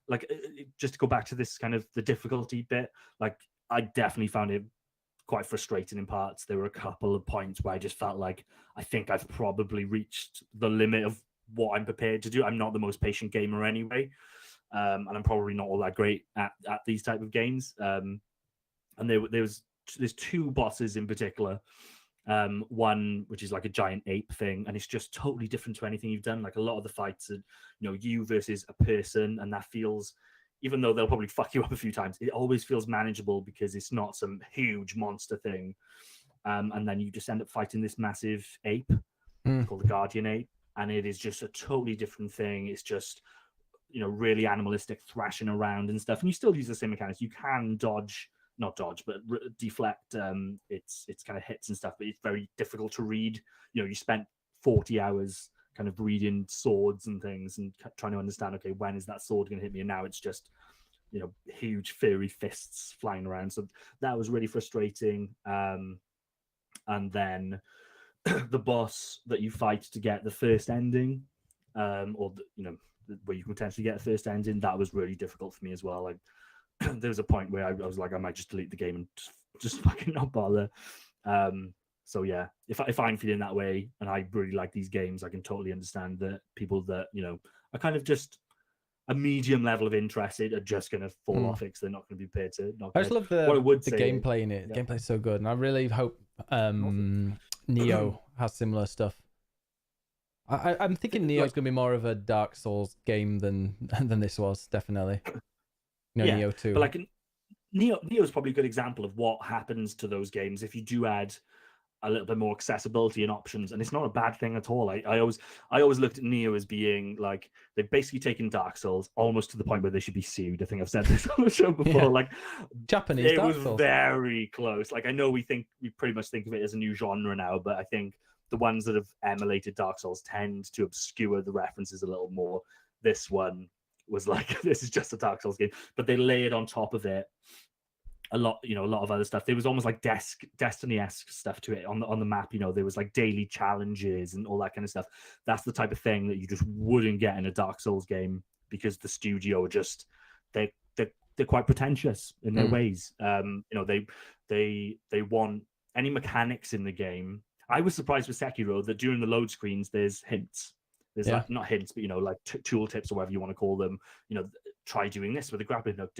like, just to go back to this kind of the difficulty bit, like I definitely found it quite frustrating in parts. There were a couple of points where I just felt like I think I've probably reached the limit of what I'm prepared to do. I'm not the most patient gamer anyway, and I'm probably not all that great at these type of games. And there's two bosses in particular. One which is like a giant ape thing, and it's just totally different to anything you've done. Like a lot of the fights are, you versus a person, and that feels, even though they'll probably fuck you up a few times, it always feels manageable because it's not some huge monster thing. And then you just end up fighting this massive ape called the Guardian Ape, and it is just a totally different thing. It's just, really animalistic, thrashing around and stuff. And you still use the same mechanics. You can not dodge, but deflect its kind of hits and stuff. But it's very difficult to read. You spent 40 hours kind of reading swords and things and trying to understand, okay, when is that sword going to hit me? And now it's just, huge furry fists flying around. So that was really frustrating. And then the boss that you fight to get the first ending, or where you can potentially get a first ending, that was really difficult for me as well. Like there was a point where I was like, I might just delete the game and just fucking not bother. So yeah, if I'm feeling that way and I really like these games, I can totally understand that people that are kind of just a medium level of interested are just going to fall off it because they're not going to be prepared to. I just love the gameplay in it. The gameplay's so good, and I really hope Neo has similar stuff. I'm thinking Neo's going to be more of a Dark Souls game than this was, definitely. Neo 2. But like Neo's probably a good example of what happens to those games if you do add a little bit more accessibility and options, and it's not a bad thing at all. I always looked at Neo as being like, they've basically taken Dark Souls almost to the point where they should be sued. I think I've said this on the show before. Like Japanese Dark Souls. Very close. Like I know we pretty much think of it as a new genre now, but I think the ones that have emulated Dark Souls tend to obscure the references a little more. This one was like, this is just a Dark Souls game, but they layered on top of it a lot of other stuff. There was almost like Destiny-esque stuff to it on the map. There was like daily challenges and all that kind of stuff. That's the type of thing that you just wouldn't get in a Dark Souls game because the studio are just they're quite pretentious in their ways. They want any mechanics in the game. I was surprised with Sekiro that during the load screens there's hints. There's like not hints, but like tool tips or whatever you want to call them. Try doing this with a grappling hook.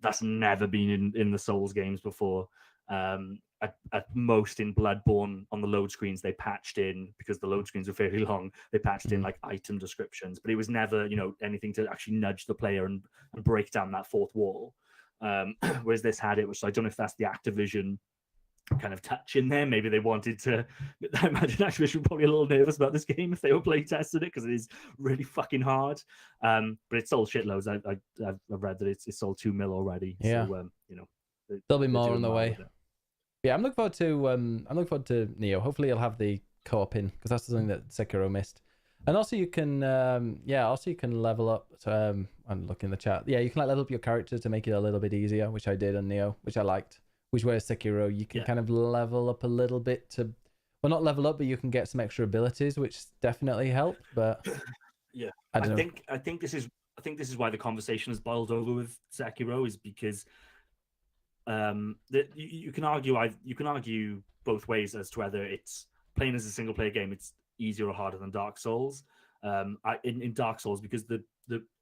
That's never been in the Souls games before. At most in Bloodborne, on the load screens they patched in, because the load screens are fairly long, they patched in like item descriptions, but it was never anything to actually nudge the player and break down that fourth wall. Whereas this had it, which I don't know if that's the Activision kind of touch in there. Maybe they wanted to. I imagine Activision were probably a little nervous about this game if they were play testing it, because it is really fucking hard. But it's sold shitloads. I've read that it's sold 2 mil already. Yeah. So there'll be more on the way. Yeah, I'm looking forward to Neo. Hopefully, you'll have the co-op in, because that's something that Sekiro missed. And also, you can level up. I'm looking in the chat. Yeah, you can level up your character to make it a little bit easier, which I did on Neo, which I liked. Which whereas Sekiro, you can kind of level up a little bit not level up, but you can get some extra abilities, which definitely help. But yeah, I think this is why the conversation has boiled over with Sekiro, is because you can argue both ways as to whether it's playing as a single player game, it's easier or harder than Dark Souls. In Dark Souls, because the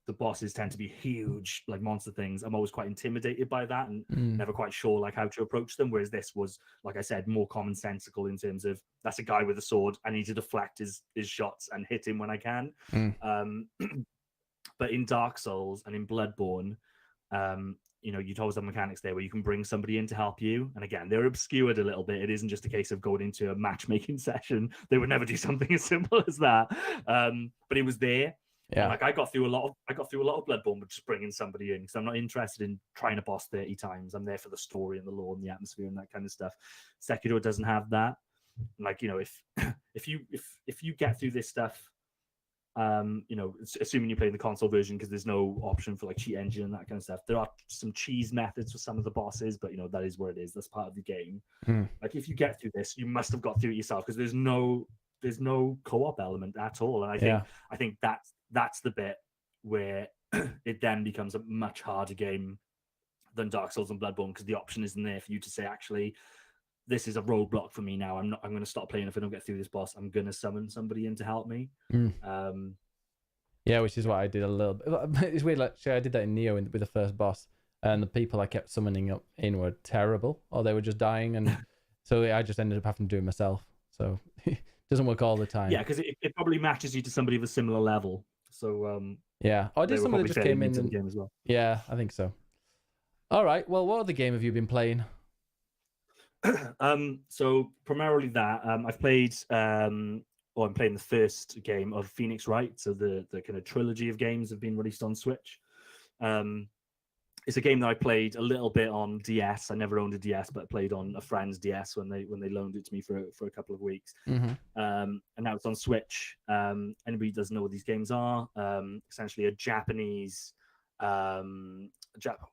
the bosses tend to be huge, like monster things. I'm always quite intimidated by that and Mm. never quite sure like how to approach them. Whereas this was, like I said, more commonsensical in terms of that's a guy with a sword. I need to deflect his shots and hit him when I can. Mm. But in Dark Souls and in Bloodborne, you'd always have mechanics there where you can bring somebody in to help you. And again, they're obscured a little bit. It isn't just a case of going into a matchmaking session. They would never do something as simple as that. But it was there. Yeah. And, like I got through a lot of Bloodborne with just bringing somebody in because I'm not interested in trying a boss 30 times. I'm there for the story and the lore and the atmosphere and that kind of stuff. Sekiro doesn't have that. Like, if you get through this stuff, assuming you're playing the console version because there's no option for like cheat engine and that kind of stuff. There are some cheese methods for some of the bosses, but that is where it is. That's part of the game. Like if you get through this, you must have got through it yourself because there's no co-op element at all. And I think that's the bit where it then becomes a much harder game than Dark Souls and Bloodborne because the option isn't there for you to say, actually, this is a roadblock for me now. I'm going to stop playing if I don't get through this boss. I'm going to summon somebody in to help me. Yeah, which is what I did a little bit. It's weird. Like, I did that in Neo with the first boss, and the people I kept summoning up in were terrible, or they were just dying, and so I just ended up having to do it myself. So it doesn't work all the time. Yeah, because it probably matches you to somebody of a similar level. So yeah, I did someone that just came in the game as well. Yeah, I think so. All right. Well, what other game have you been playing? So primarily that I've played I'm playing the first game of Phoenix Wright, so the kind of trilogy of games have been released on Switch. It's a game that I played a little bit on DS. I never owned a DS, but I played on a friend's DS when they loaned it to me for a couple of weeks. And now it's on Switch. Anybody who doesn't know what these games are, essentially a Japanese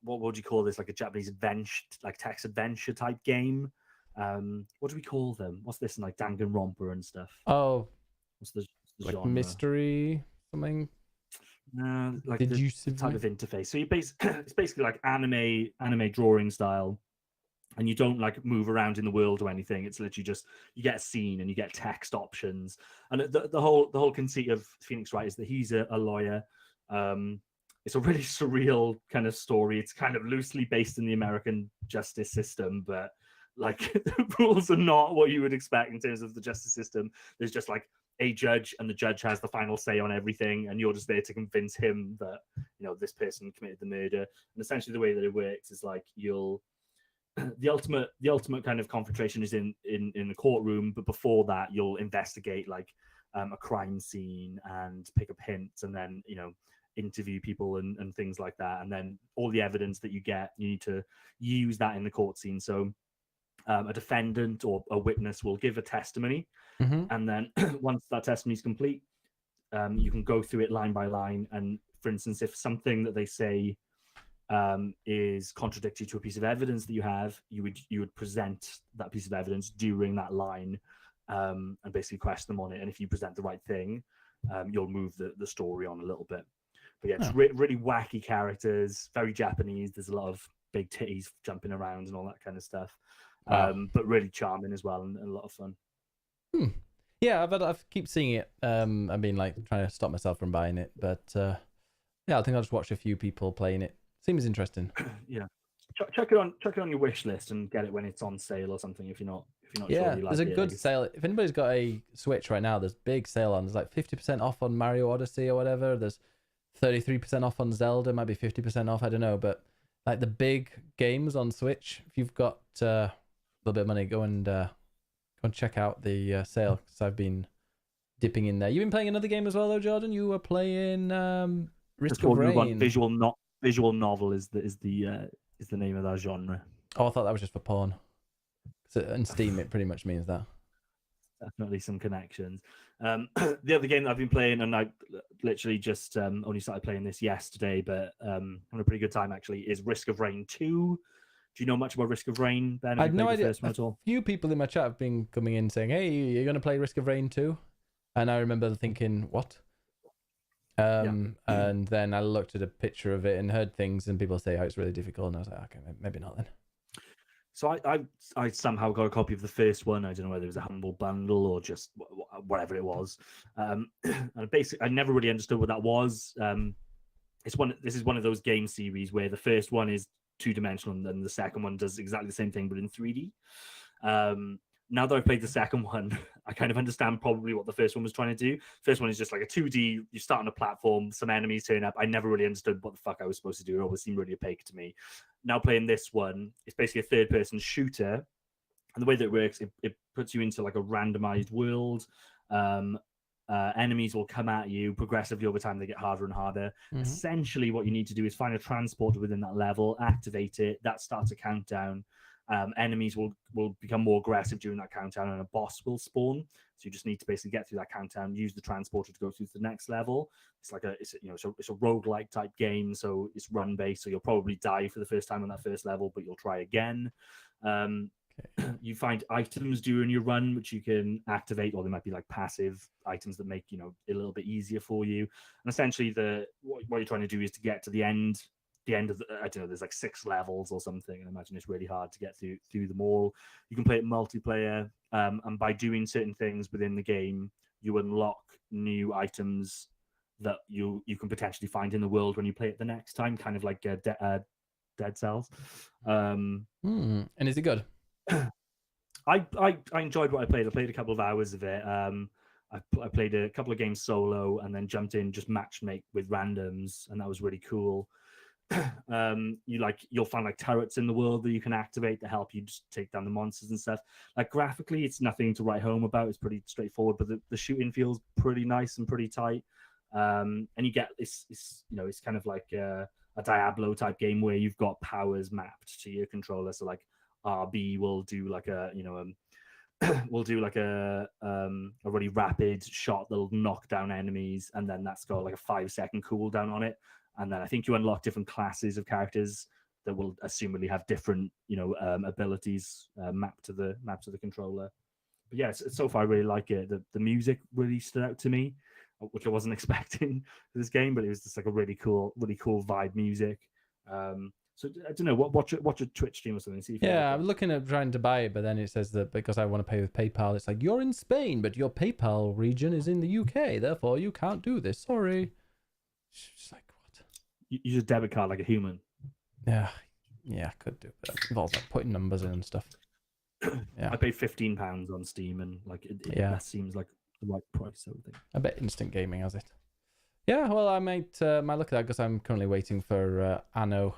what would you call this? Like a Japanese adventure, like text adventure type game. What do we call them? What's this in like Danganronpa and stuff? Oh, what's the like genre? mystery something. Like Did the you type of interface. So it's basically like anime drawing style, and you don't like move around in the world or anything. It's literally just you get a scene and you get text options. And the whole conceit of Phoenix Wright is that he's a lawyer. It's a really surreal kind of story. It's kind of loosely based in the American justice system, but like the rules are not what you would expect in terms of the justice system. There's just like a judge, and the judge has the final say on everything, and you're just there to convince him that this person committed the murder. And essentially, the way that it works is like the ultimate kind of confrontation is in the courtroom, but before that, you'll investigate like a crime scene and pick up hints, and then interview people and things like that. And then all the evidence that you get, you need to use that in the court scene. So a defendant or a witness will give a testimony, and then once that testimony is complete, you can go through it line by line. And for instance, if something that they say is contradictory to a piece of evidence that you have, you would present that piece of evidence during that line, and basically question them on it. And if you present the right thing, you'll move the story on a little bit. But yeah, it's really wacky characters, very Japanese. There's a lot of big titties jumping around and all that kind of stuff. But really charming as well, and a lot of fun. Yeah, I've keep seeing it. I've been like trying to stop myself from buying it, but yeah, I think I'll just watch a few people playing it. Seems interesting. Yeah, check it on your wish list and get it when it's on sale or something. If you're not yeah, sure you like there's a good sale. If anybody's got a Switch right now, there's big sale on. There's like 50% off on Mario Odyssey or whatever. There's 33% off on Zelda. Might be 50% off. I don't know, but like the big games on Switch, if you've got a little bit of money, go and check out the sale, because I've been dipping in there. You've been playing another game as well, though, Jordan. You were playing Risk of Rain. Visual novel is the name of that genre. Oh, I thought that was just for porn. So in Steam, it pretty much means that. Definitely some connections. The other game that I've been playing, and I literally just only started playing this yesterday, but having a pretty good time actually, is Risk of Rain 2. Do you know much about Risk of Rain, Ben? I had no idea. A few people in my chat have been coming in saying, "Hey, you're going to play Risk of Rain 2?" And I remember thinking, "What?" And then I looked at a picture of it and heard things, and people say, "Oh, it's really difficult." And I was like, "Okay, maybe not then." So I somehow got a copy of the first one. I don't know whether it was a humble bundle or just whatever it was. And basically, I never really understood what that was. This is one of those game series where the first one is 2-dimensional and then the second one does exactly the same thing but in 3D. Now that I've played the second one, I kind of understand probably what the first one was trying to do. First one is just like a 2D, you start on a platform, some enemies turn up. I never really understood what the fuck I was supposed to do. It always seemed really opaque to me. Now playing this one, it's basically a third-person shooter. And the way that it works, it puts you into like a randomized world. Enemies will come at you progressively over time. They get harder and harder. Essentially, what you need to do is find a transporter within that level, activate it. That starts a countdown. Enemies will become more aggressive during that countdown, and a boss will spawn. So you just need to basically get through that countdown, use the transporter to go through to the next level. It's like it's a roguelike type game, so it's run based. So you'll probably die for the first time on that first level, but you'll try again. You find items during your run which you can activate, or they might be like passive items that make it a little bit easier for you. And essentially, what you're trying to do is to get to the end of I don't know, there's like 6 levels or something, and I imagine it's really hard to get through them all. You can play it multiplayer, and by doing certain things within the game, you unlock new items that you can potentially find in the world when you play it the next time, kind of like Dead Cells. And is it good? I enjoyed what I played. I played a couple of hours of it. I played a couple of games solo and then jumped in just matchmake with randoms, and that was really cool. You'll find like turrets in the world that you can activate to help you just take down the monsters and stuff. Like graphically, it's nothing to write home about. It's pretty straightforward, but the shooting feels pretty nice and pretty tight. And you get it's kind of like a Diablo type game where you've got powers mapped to your controller. So like RB will do like a really rapid shot that'll knock down enemies, and then that's got like a 5-second cooldown on it. And then I think you unlock different classes of characters that will assumably have different, abilities mapped to the controller. But yeah, so far I really like it. The music really stood out to me, which I wasn't expecting for this game, but it was just like a really cool vibe music. So I don't know, watch a Twitch stream or something. See if I'm looking at trying to buy it, but then it says that because I want to pay with PayPal, it's like, you're in Spain, but your PayPal region is in the UK, therefore you can't do this. Sorry. It's like, what? Use a debit card like a human. Yeah, I could do, but it involves like putting numbers in and stuff. Yeah, I paid £15 on Steam, and like that seems like the right price. I would think. I bet Instant Gaming has it. Yeah, well, I might look at that because I'm currently waiting for Anno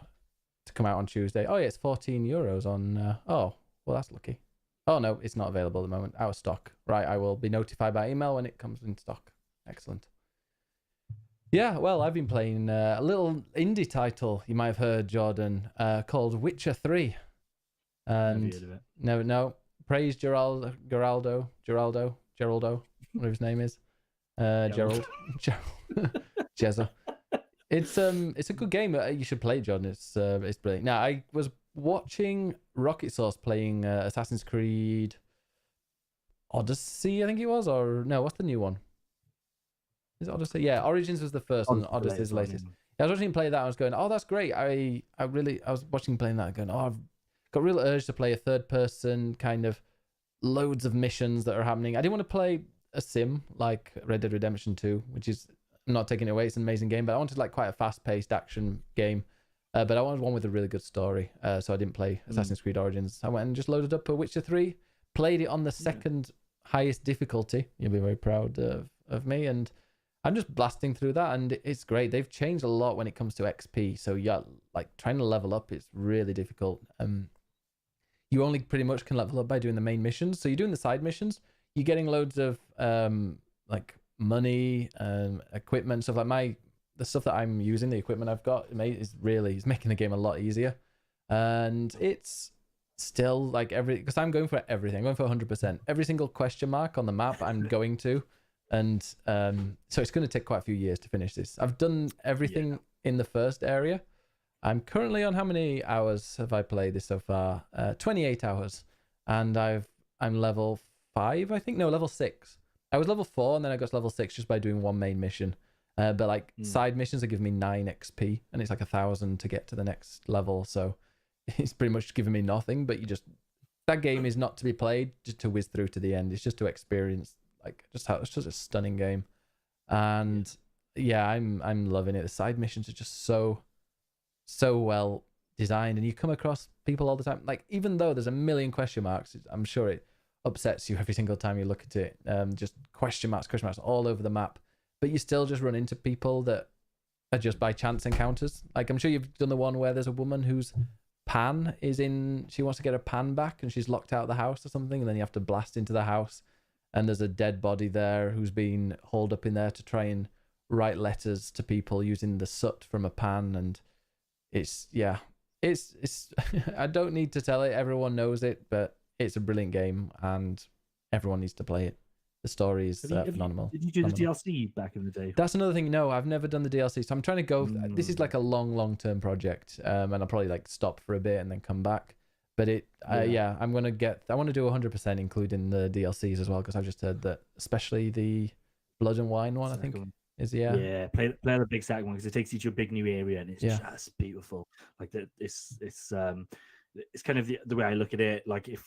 to come out on Tuesday. Oh yeah, it's €14 on. Oh, well, that's lucky. Oh no, it's not available at the moment. Out of stock. Right, I will be notified by email when it comes in stock. Excellent. Yeah, well, I've been playing a little indie title you might have heard, Jordan, called Witcher 3. And never heard of it. No, praise Geraldo, whatever his name is. Gerald. Jezza. It's a good game. You should play it, Jordan. It's brilliant. Now, I was watching Rocket Source playing Assassin's Creed Odyssey, I think it was, or no, what's the new one? Is it Odyssey? Yeah, Origins was the first one. Odyssey is the latest. I was watching him play that. I was going, oh, that's great. I was watching him playing that, going, oh, I've got a real urge to play a third person kind of loads of missions that are happening. I didn't want to play a sim like Red Dead Redemption 2, which is, I'm not taking it away, it's an amazing game, but I wanted like quite a fast-paced action game. But I wanted one with a really good story, so I didn't play Assassin's Creed Origins. I went and just loaded up a Witcher 3, played it on the second highest difficulty. You'll be very proud of me, and I'm just blasting through that, and it's great. They've changed a lot when it comes to XP, so yeah, like trying to level up is really difficult. You only pretty much can level up by doing the main missions, so you're doing the side missions, you're getting loads of like money, equipment, stuff like the stuff that I'm using, the equipment I've got is making the game a lot easier. And it's still like because I'm going for everything. I'm going for 100%. Every single question mark on the map I'm going to. And so it's going to take quite a few years to finish this. I've done everything in the first area. I'm currently on, how many hours have I played this so far? 28 hours. And I'm level 5, I think. No, level 6. I was level 4 and then I got to level 6 just by doing one main mission. But like side missions are giving me 9 XP and it's like 1,000 to get to the next level. So it's pretty much giving me nothing, but that game is not to be played just to whiz through to the end. It's just to experience it's just a stunning game. And yeah, I'm loving it. The side missions are just so well designed, and you come across people all the time. Like, even though there's a million question marks, I'm sure it upsets you every single time you look at it. Just question marks all over the map, but you still just run into people that are just by chance encounters. Like, I'm sure you've done the one where there's a woman whose pan is in. She wants to get her pan back, and she's locked out of the house or something, and then you have to blast into the house, and there's a dead body there who's been hauled up in there to try and write letters to people using the soot from a pan. And it's I don't need to tell it, everyone knows it, but it's a brilliant game and everyone needs to play it. The story is phenomenal. Did you do the DLC back in the day? That's another thing. No, I've never done the DLC, so I'm trying to go. This is like a long term project, and I'll probably like stop for a bit and then come back. But I'm gonna I want to do 100%, including the DLCs as well, because I've just heard that, especially the Blood and Wine one, I think is play the big second one, because it takes you to a big new area and it's just beautiful. Like it's kind of the way I look at it. Like if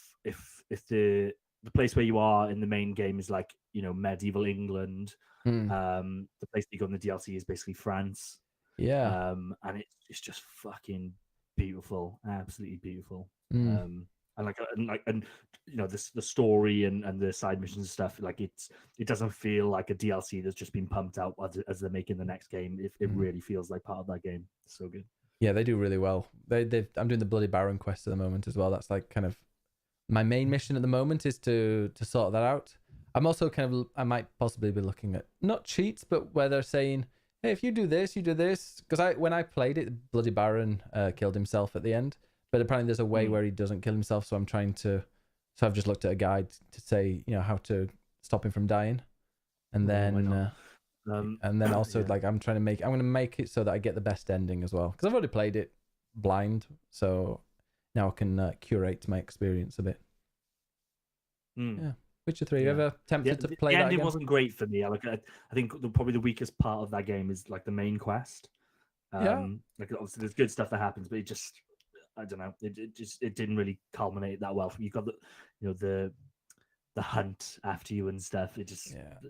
the place where you are in the main game is like, you know, medieval England, the place you go in the DLC is basically France. And it's just fucking beautiful, absolutely beautiful. And you know, the story and the side missions and stuff, like it doesn't feel like a DLC that's just been pumped out as they're making the next game. It really feels like part of that game. It's so good. Yeah, they do really well. I'm doing the Bloody Baron quest at the moment as well. That's like kind of my main mission at the moment, is to sort that out. I'm also I might possibly be looking at not cheats, but where they're saying, hey, if you do this, you do this. Because when I played it, Bloody Baron killed himself at the end, but apparently there's a way where he doesn't kill himself. So I've just looked at a guide to say, you know, how to stop him from dying, and then also like I'm going to make it so that I get the best ending as well, because I've already played it blind, so now I can curate my experience a bit. Yeah. Witcher 3, you ever tempted to play that again? The ending wasn't great for me. I think probably the weakest part of that game is like the main quest. Like, obviously there's good stuff that happens, but it just, I don't know, it didn't really culminate that well. You got the hunt after you and stuff.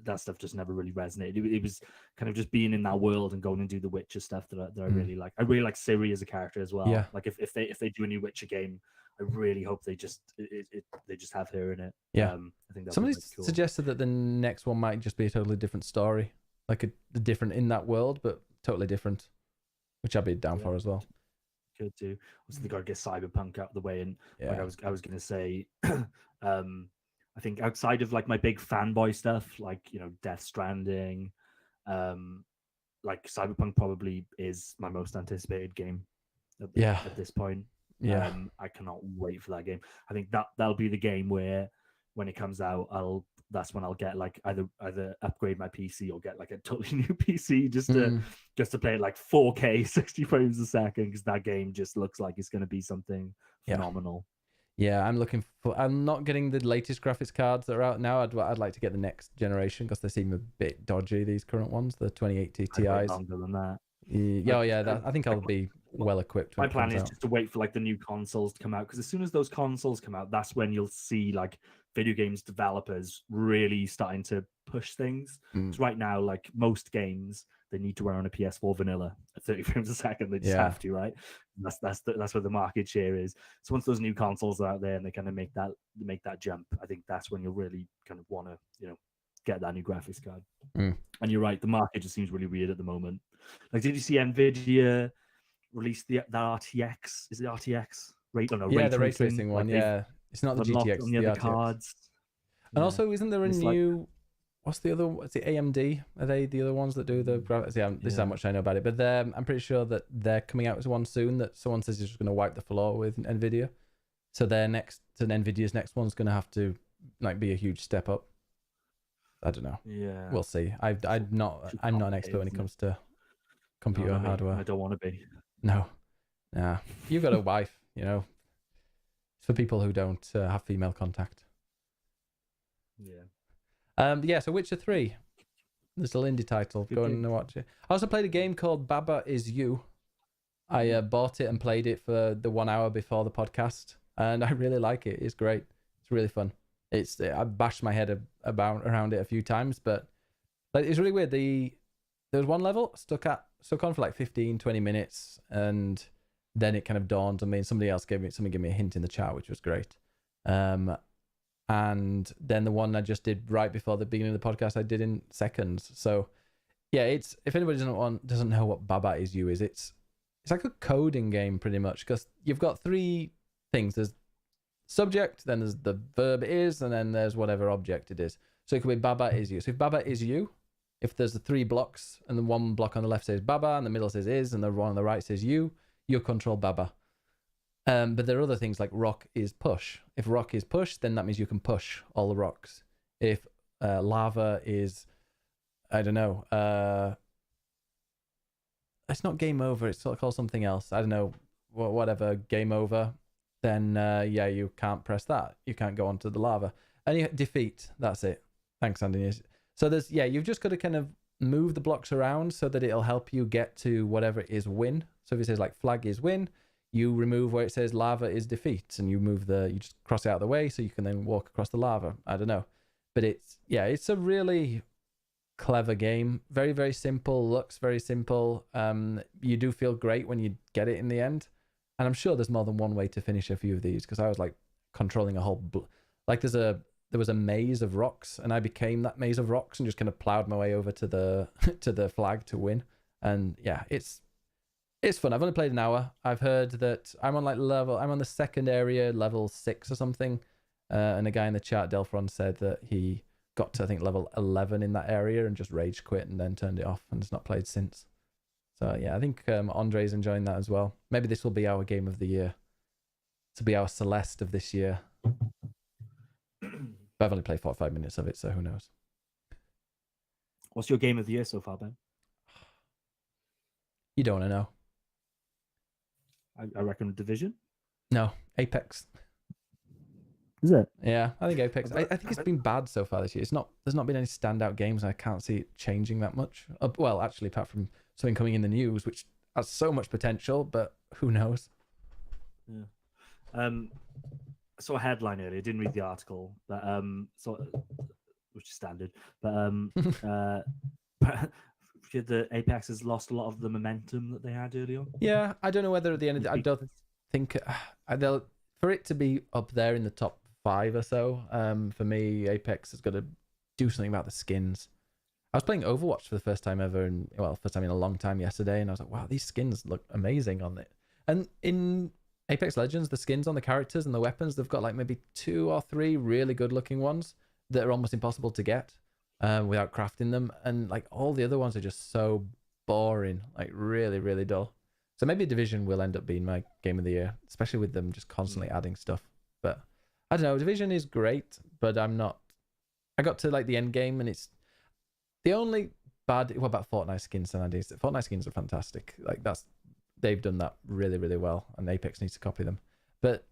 That stuff just never really resonated. It was kind of just being in that world and going and do the Witcher stuff that I really like. I really like Ciri as a character as well. Yeah. Like if they do a new Witcher game, I really hope they just have her in it. Yeah. I think somebody cool. suggested that the next one might just be a totally different story, like a different in that world, but totally different, which I'd be down for as well. Good too. Obviously, they got to get Cyberpunk out of the way, and like I was gonna say, I think outside of like my big fanboy stuff, like, you know, Death Stranding, like Cyberpunk probably is my most anticipated game at this point. I cannot wait for that game. I think that'll be the game where when it comes out, that's when I'll get like either upgrade my PC or get like a totally new PC just to play it like 4K 60 frames a second, because that game just looks like it's going to be something phenomenal. Yeah, I'm not getting the latest graphics cards that are out now. I'd like to get the next generation, because they seem a bit dodgy, these current ones, the 2080 Ti's. Longer than that. I think I'll be well equipped. My plan is just to wait for like the new consoles to come out, because as soon as those consoles come out, that's when you'll see like video games developers really starting to push things. Because right now, like most games, they need to run on a PS4 vanilla at 30 frames a second. They just have to, right? That's where the market share is. So once those new consoles are out there and they kind of make that jump, I think that's when you'll really kind of want to, you know, get that new graphics card. And you're right, the market just seems really weird at the moment. Like, did you see Nvidia release that RTX? Is it RTX? The ray tracing one. It's not the GTX. On the other cards. And also, isn't there a new? What's the other? What's the AMD? Are they the other ones that do the graphics? Yeah, this is how much I know about it. But I'm pretty sure that they're coming out with one soon that someone says is just going to wipe the floor with Nvidia. So Nvidia's next one's going to have to like be a huge step up. I don't know. Yeah, we'll see. I'm not an expert when it comes to computer hardware. I don't want to be. No, you've got a wife, you know. It's for people who don't have female contact. So Witcher 3, this little indie title. Go and watch it. I also played a game called Baba Is You. I bought it and played it for the 1 hour before the podcast, and I really like it. It's great. It's really fun. I bashed my head around it a few times, but like, it's really weird. there was one level stuck on for like 15, 20 minutes, and then it kind of dawned on me, and somebody gave me a hint in the chat, which was great. And then the one I just did right before the beginning of the podcast, I did in seconds. So yeah, it's, if anybody doesn't know what Baba Is You is, it's like a coding game pretty much, because you've got three things. There's subject, then there's the verb is, and then there's whatever object it is. So it could be Baba Is You. So if Baba is you, if there's the three blocks, and the one block on the left says Baba, and the middle says is, and the one on the right says you control Baba. But there are other things like rock is push. If rock is push, then that means you can push all the rocks. If lava is, I don't know, it's not game over, it's called something else. I don't know, whatever, game over. Then, yeah, you can't press that. You can't go onto the lava. And you defeat, that's it. Thanks, Andy. So there's, yeah, you've just got to kind of move the blocks around so that it'll help you get to whatever is win. So if it says like flag is win, you remove where it says lava is defeat, and you just cross it out of the way so you can then walk across the lava. I don't know. But it's a really clever game. Very, very simple, looks very simple. You do feel great when you get it in the end. And I'm sure there's more than one way to finish a few of these, because I was like controlling a whole, like there was a maze of rocks, and I became that maze of rocks and just kind of plowed my way over to the to the flag to win. And yeah, it's fun. I've only played an hour. I've heard that I'm on the second area, level 6 or something. And a guy in the chat, Delphron, said that he got to, I think, level 11 in that area and just rage quit and then turned it off and has not played since. So yeah, I think Andre's enjoying that as well. Maybe this will be our game of the year. To be our Celeste of this year. But I've only played 45 minutes of it, so who knows? What's your game of the year so far, Ben? You don't want to know. I reckon Division. No, Apex. Is it? Yeah, I think Apex. I think it's been bad so far this year. There's not been any standout games. I can't see it changing that much. Well, actually, apart from something coming in the news, which has so much potential, but who knows? Yeah. I saw a headline earlier. Didn't read the article, but which is standard. But the Apex has lost a lot of the momentum that they had early on. Yeah, I don't know whether at the end of I don't think they'll, for it to be up there in the top 5 or so. For me, Apex has got to do something about the skins. I was playing Overwatch for the first time ever, first time in a long time yesterday, and I was like, wow, these skins look amazing on it. And in Apex Legends, the skins on the characters and the weapons, they've got like maybe 2 or 3 really good looking ones that are almost impossible to get without crafting them. And like all the other ones are just so boring, like really, really dull. So maybe Division will end up being my game of the year, especially with them just constantly adding stuff. But I don't know, Division is great, but I got to like the end game, and it's the only bad. What about Fortnite skins nowadays? Fortnite skins are fantastic. Like they've done that really, really well, and Apex needs to copy them. But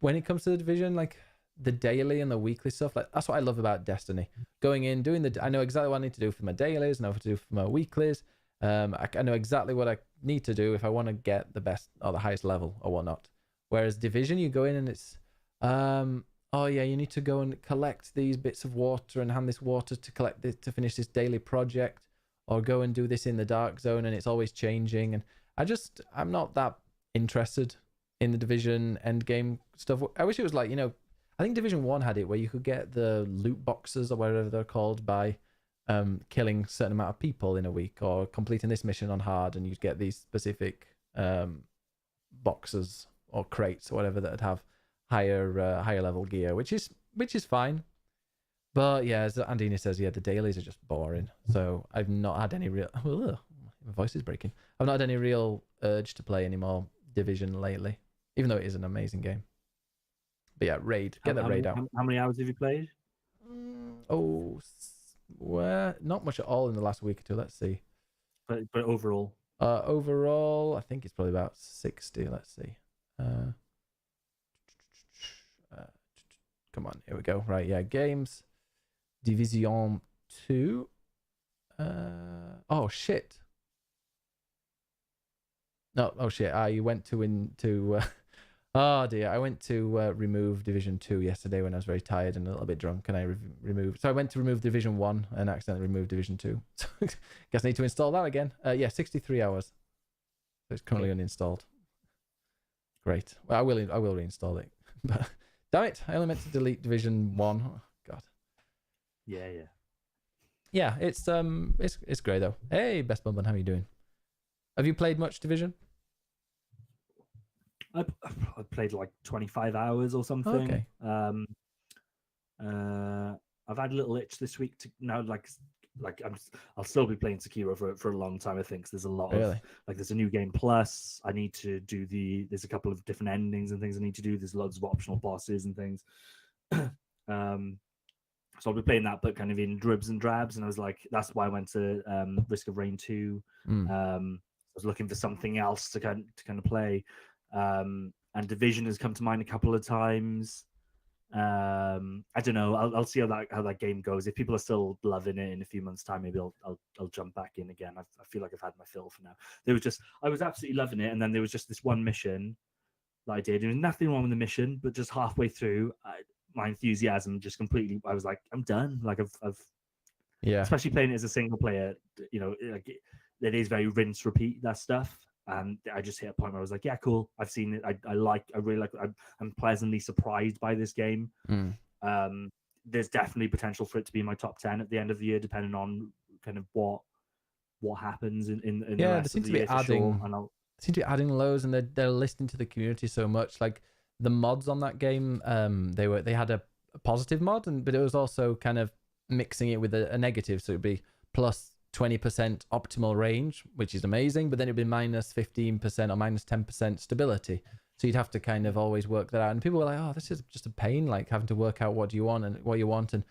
when it comes to the Division, like the daily and the weekly stuff, like that's what I love about Destiny. Going in, I know exactly what I need to do for my dailies, I know what to do for my weeklies. I know exactly what I need to do if I want to get the best or the highest level or whatnot. Whereas Division, you go in and it's, oh yeah, you need to go and collect these bits of water and hand this water to finish this daily project, or go and do this in the dark zone, and it's always changing. And I'm not that interested in the Division end game stuff. I wish it was like, I think Division 1 had it where you could get the loot boxes or whatever they're called by killing a certain amount of people in a week, or completing this mission on hard, and you'd get these specific boxes or crates or whatever that would have higher level gear, which is fine. But yeah, as Andini says, yeah, the dailies are just boring. So I've not had any real my voice is breaking. I've not had any real urge to play any more Division lately, even though it is an amazing game. But yeah, Raid. Get that Raid out. How many hours have you played? Not much at all in the last week or two. Let's see. But overall? Overall, I think it's probably about 60. Let's see. Come on, here we go. Right, yeah, games. Division 2. Oh, shit. No, oh, shit. I went into Oh dear, I went to remove Division 2 yesterday when I was very tired and a little bit drunk, and I removed. So I went to remove Division 1 and accidentally removed Division 2. So guess I need to install that again. Yeah, 63 hours. So it's currently uninstalled. Great. Well, I will reinstall it. But damn it, I only meant to delete Division 1. Oh, God. Yeah. Yeah, it's great though. Hey, Best Bumble, how are you doing? Have you played much Division? I played like 25 hours or something. Okay. I've had a little itch this week to now I'll still be playing Sekiro for a long time. I think 'cause there's a lot of there's a new game plus. I need to do there's a couple of different endings and things I need to do. There's loads of optional bosses and things. So I'll be playing that, but kind of in dribs and drabs. And I was like, that's why I went to Risk of Rain 2. I was looking for something else to kind of play. And Division has come to mind a couple of times. I don't know. I'll see how that game goes. If people are still loving it in a few months' time, maybe I'll jump back in again. I feel like I've had my fill for now. I was absolutely loving it, and then there was just this one mission that I did. There was nothing wrong with the mission, but just halfway through, my enthusiasm just completely. I was like, I'm done. Like I've especially playing it as a single player. You know, like it is very rinse repeat that stuff. And I just hit a point where I was like, yeah, cool. I've seen it. I really like it. I'm pleasantly surprised by this game. There's definitely potential for it to be in my top 10 at the end of the year, depending on kind of what happens in the rest of the year. Seem to be adding loads, and they're listening to the community so much. Like the mods on that game, they had a positive mod, but it was also kind of mixing it with a negative. So it'd be plus 20% optimal range, which is amazing, but then it'd be minus 15% or minus 10% stability. So you'd have to kind of always work that out. And people were like, oh, this is just a pain, like having to work out what you want and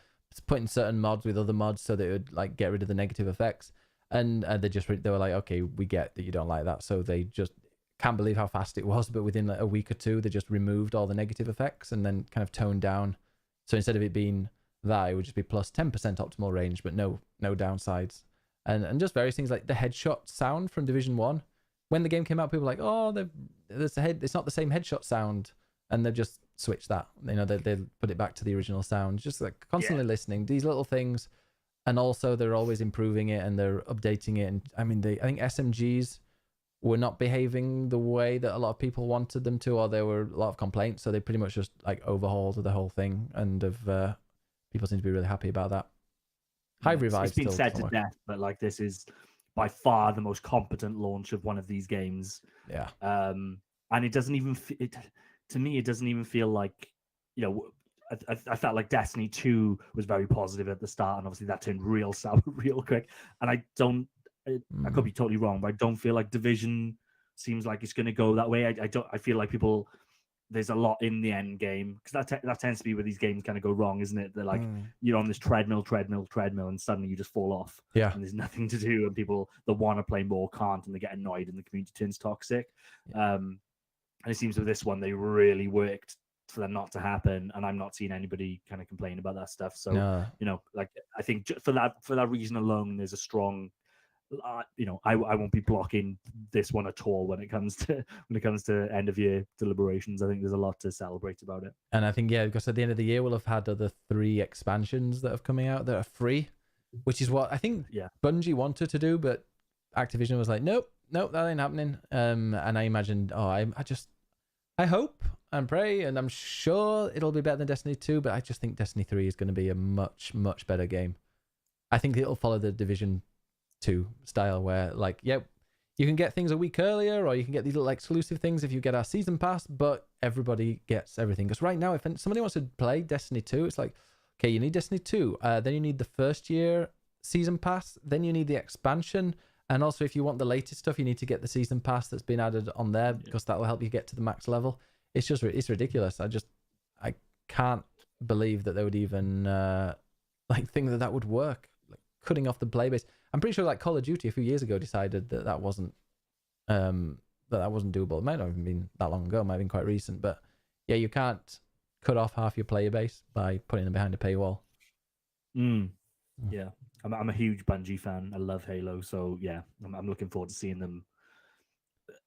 putting certain mods with other mods so that it would like get rid of the negative effects. And they were like, okay, we get that you don't like that. So they just can't believe how fast it was, but within like a week or two, they just removed all the negative effects and then kind of toned down. So instead of it being that, it would just be plus 10% optimal range, but no downsides. And just various things like the headshot sound from Division 1. When the game came out, people were like, oh, it's not the same headshot sound. And they've just switched that. You know, they put it back to the original sound. Just like constantly listening. These little things. And also they're always improving it and they're updating it. And I mean, I think SMGs were not behaving the way that a lot of people wanted them to, or there were a lot of complaints. So they pretty much just like overhauled the whole thing. And people seem to be really happy about that. Hive Revive. It's been said to death, but like this is by far the most competent launch of one of these games. Yeah. And it doesn't even to me, it doesn't even feel like, you know, I felt like Destiny 2 was very positive at the start, and obviously that turned real sour real quick. And I could be totally wrong, but I don't feel like Division seems like it's going to go that way. I feel like there's a lot in the end game, because that tends to be where these games kind of go wrong, isn't it? They're like you're on this treadmill, and suddenly you just fall off. Yeah, and there's nothing to do, and people that want to play more can't, and they get annoyed, and the community turns toxic. And it seems with this one they really worked for that not to happen, and I'm not seeing anybody kind of complain about that stuff. So you know, like I think for that reason alone, there's a strong. You know, I won't be blocking this one at all when it comes to end of year deliberations. I think there's a lot to celebrate about it. And I think because at the end of the year we'll have had other 3 expansions that are coming out that are free, which is what I think Bungie wanted to do, but Activision was like, nope, that ain't happening. And I imagined, I hope and pray, and I'm sure it'll be better than Destiny 2, but I just think Destiny 3 is going to be a much, much better game. I think it'll follow the Division 2 style where like you can get things a week earlier, or you can get these little exclusive things if you get our season pass, but everybody gets everything. Because right now if somebody wants to play Destiny 2, it's like, okay, you need Destiny 2, then you need the first year season pass, then you need the expansion, and also if you want the latest stuff you need to get the season pass that's been added on there, because that will help you get to the max level. It's ridiculous. I can't believe that they would even think that would work, like cutting off the play base. I'm pretty sure like Call of Duty a few years ago decided that wasn't doable. It might not have been that long ago. It might have been quite recent. But yeah, you can't cut off half your player base by putting them behind a paywall. Yeah, I'm a huge Bungie fan. I love Halo. So yeah, I'm looking forward to seeing them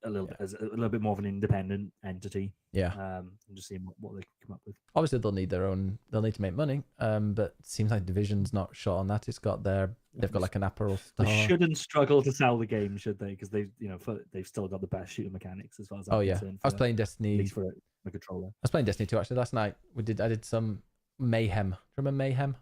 a little bit as a little bit more of an independent entity. Yeah. And just seeing what they can come up with. Obviously, they'll need to make money. But it seems like Division's not short on that. They've got like an apparel store. They shouldn't struggle to sell the game, should they? Because they've still got the best shooting mechanics as far as I'm concerned. I was playing Destiny. At least for a controller. I was playing Destiny 2 actually last night. I did some Mayhem. Do you remember Mayhem?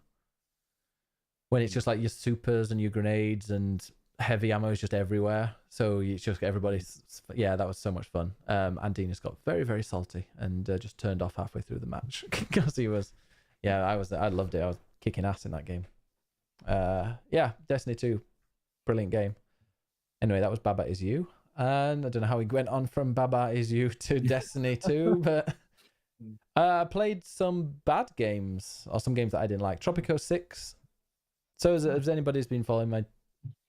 When it's just like your supers and your grenades and heavy ammo is just everywhere. So it's just everybody's. Yeah, that was so much fun. Andina's got very, very salty and just turned off halfway through the match because he was. Yeah, I loved it. I was kicking ass in that game. Yeah, Destiny 2, brilliant game. Anyway, that was Baba Is You. And I don't know how we went on from Baba Is You to Destiny 2, but I played some bad games, or some games that I didn't like. Tropico 6. So as anybody who's been following my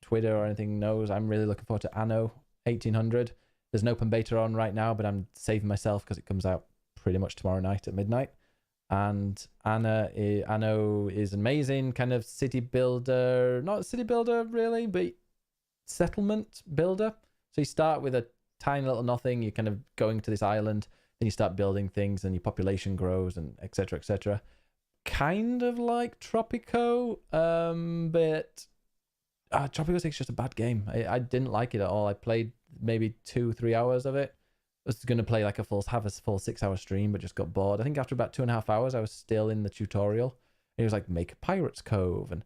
Twitter or anything knows, I'm really looking forward to Anno 1800. There's an open beta on right now, but I'm saving myself because it comes out pretty much tomorrow night at midnight. And Anno is amazing, kind of city builder, not city builder really, but settlement builder. So you start with a tiny little nothing, you're kind of going to this island, then you start building things and your population grows and etc. etc. Kind of like Tropico, but Tropico 6 is just a bad game. I didn't like it at all. I played maybe 2-3 hours of it. I was going to play like a full 6-hour stream, but just got bored. I think after about 2.5 hours, I was still in the tutorial. It was like, make a Pirate's Cove and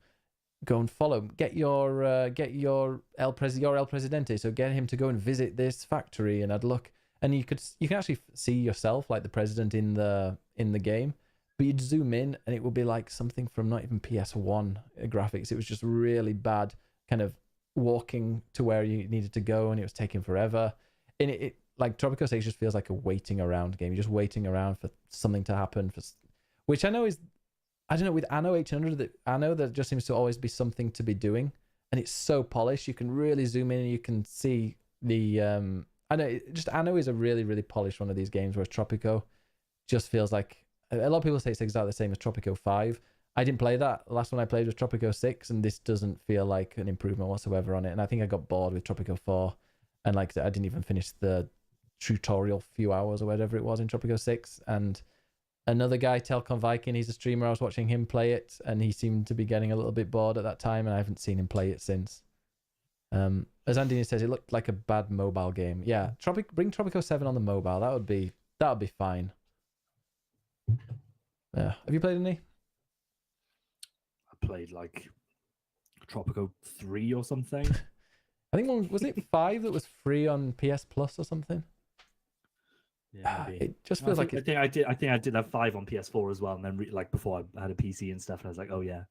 go and follow. Get your El Presidente. So get him to go and visit this factory. And I'd look, and you can actually see yourself like the president in the game, but you'd zoom in and it would be like something from not even PS1 graphics. It was just really bad, kind of walking to where you needed to go, and it was taking forever. And it like Tropico 6 just feels like a waiting around game. You're just waiting around for something to happen, which I know is, I don't know, with Anno 1800, there just seems to always be something to be doing, and it's so polished. You can really zoom in and you can see the Anno is a really, really polished one of these games, whereas Tropico just feels like, a lot of people say it's exactly the same as Tropico 5. I didn't play that. The last one I played was Tropico 6, and this doesn't feel like an improvement whatsoever on it. And I think I got bored with Tropico 4, and like I didn't even finish the tutorial few hours or whatever it was in Tropico 6. And another guy, Telcon Viking, he's a streamer, I was watching him play it, and he seemed to be getting a little bit bored at that time, and I haven't seen him play it since. As Andy says, it looked like a bad mobile game. Yeah, bring Tropico 7 on the mobile. That would be fine. Yeah. Have you played any? I played like Tropico 3 or something. I think was it 5 that was free on PS Plus or something? Yeah, maybe. It just feels like I think I did have 5 on PS4 as well, and then like before I had a PC and stuff, and I was like, oh yeah,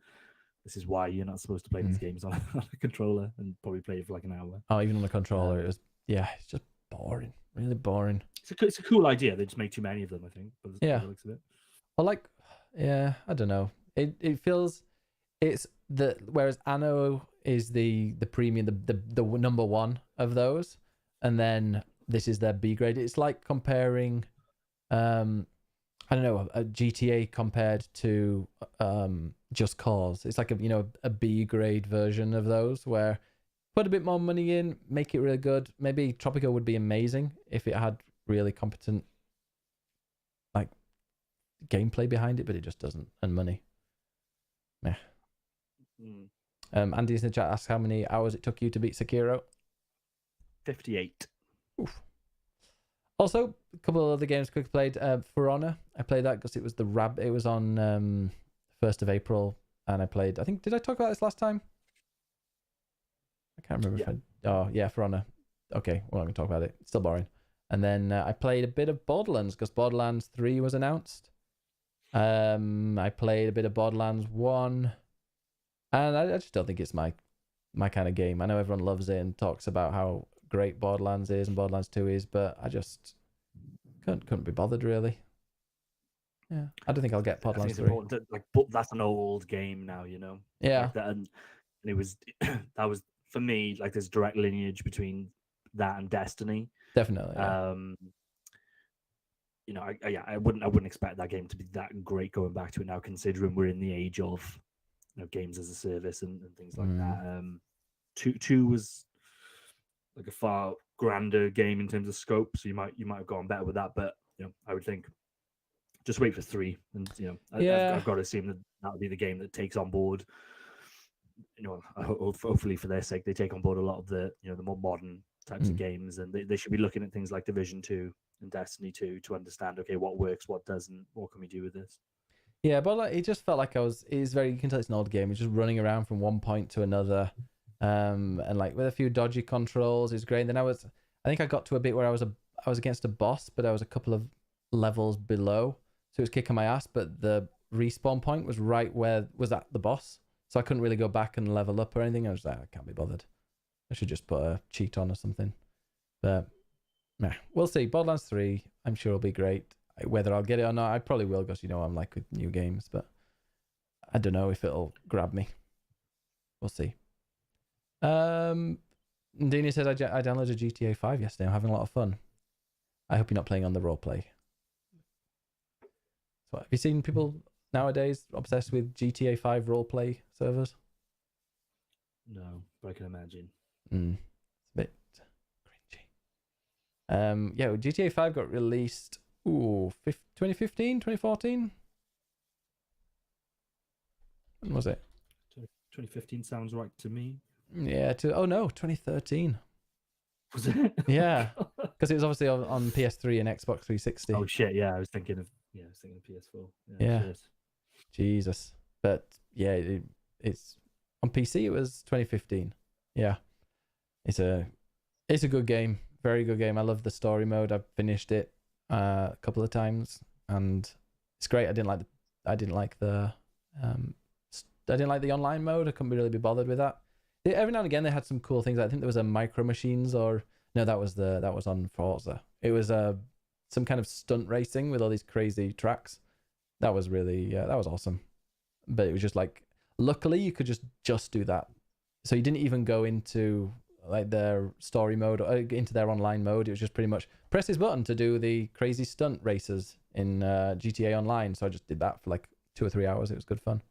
this is why you're not supposed to play these games on a controller, and probably play it for like an hour. Oh, even on a controller, it was it's just boring, really boring. It's a cool idea. They just make too many of them, I think. But yeah, the looks of it. Well, like, yeah, I don't know. It feels whereas Anno is the premium, the number one of those, and then this is their B grade. It's like comparing, I don't know, a GTA compared to Just Cause. It's like a B grade version of those, where put a bit more money in, make it really good. Maybe Tropico would be amazing if it had really competent like gameplay behind it, but it just doesn't, and money. Meh. Andy's in the chat asks how many hours it took you to beat Sekiro. 58. Oof. Also, a couple of other games quickly played. For Honor, I played that because it was it was on 1st of April, and I played. I think, did I talk about this last time? I can't remember. For Honor. Okay, we're not going to talk about it. It's still boring. And then I played a bit of Borderlands because Borderlands 3 was announced. I played a bit of Borderlands 1, and I just don't think it's my kind of game. I know everyone loves it and talks about how great Borderlands is and Borderlands 2 is, but I just couldn't be bothered really. Yeah, I don't think I'll get Borderlands 3. But that's an old game now, you know. Yeah, like that, and it was that was for me like there's direct lineage between that and Destiny. Definitely. Yeah. I wouldn't expect that game to be that great going back to it now, considering we're in the age of games as a service and things like that. Two was like a far grander game in terms of scope. So you might have gone better with that. But I would think just wait for 3, and I've got to assume that that'll be the game that takes on board. Hopefully for their sake, they take on board a lot of the the more modern types of games, and they should be looking at things like Division 2 and Destiny 2 to understand, okay, what works, what doesn't, what can we do with this. Yeah, but like, it just felt like you can tell it's an old game. It's just running around from one point to another, and like with a few dodgy controls, it's great. And then I think I got to a bit where I was against a boss, but I was a couple of levels below, so it was kicking my ass. But the respawn point was right where was at the boss, so I couldn't really go back and level up or anything. I was like, I can't be bothered. I should just put a cheat on or something. But nah, we'll see. Borderlands 3, I'm sure it'll be great. Whether I'll get it or not, I probably will, because I'm like with new games, but I don't know if it'll grab me. We'll see. Dina says, I downloaded GTA 5 yesterday. I'm having a lot of fun. I hope you're not playing on the roleplay. So, have you seen people nowadays obsessed with GTA 5 roleplay servers? No, but I can imagine. It's a bit cringy. Yeah, GTA 5 got released 2015, 2014? When was it? 2015 sounds right to me. Yeah, 2013. Was it? Yeah, because it was obviously on PS3 and Xbox 360. Oh shit! Yeah, I was thinking of PS4. Yeah. Shit. Jesus, but yeah, it's on PC. It was 2015. Yeah, it's a good game, very good game. I love the story mode. I've finished it a couple of times, and it's great. I didn't like the online mode. I couldn't really be bothered with that. Every now and again they had some cool things. I think there was a Micro Machines, or no, that was on Forza. It was some kind of stunt racing with all these crazy tracks. That was really that was awesome. But it was just like, luckily you could just do that. So you didn't even go into like their story mode or into their online mode. It was just pretty much press this button to do the crazy stunt races in GTA Online. So I just did that for like 2 or 3 hours. It was good fun.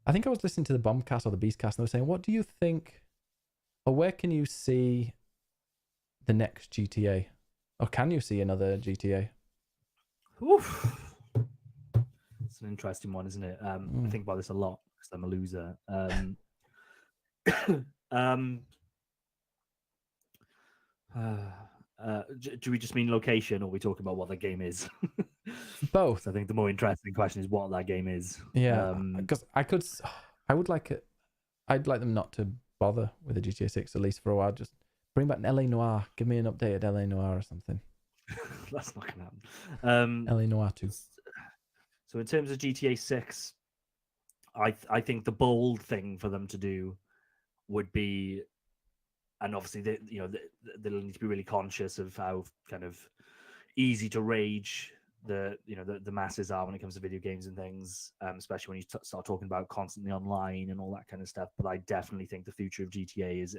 I think I was listening to the Bombcast or the Beastcast, and they were saying, what do you think, or where can you see the next GTA? Or can you see another GTA? Oof. It's an interesting one, isn't it? I think about this a lot because I'm a loser. Do we just mean location, or are we talking about what the game is? Both. I think the more interesting question is what that game is. Yeah, because I'd like them not to bother with the GTA 6 at least for a while. Just bring back LA Noire. Give me an updated LA Noire or something. That's not gonna happen. LA Noire 2. So in terms of GTA 6, I think the bold thing for them to do would be, and obviously they'll need to be really conscious of how kind of easy to rage the masses are when it comes to video games and things, especially when you start talking about constantly online and all that kind of stuff. But I definitely think the future of GTA is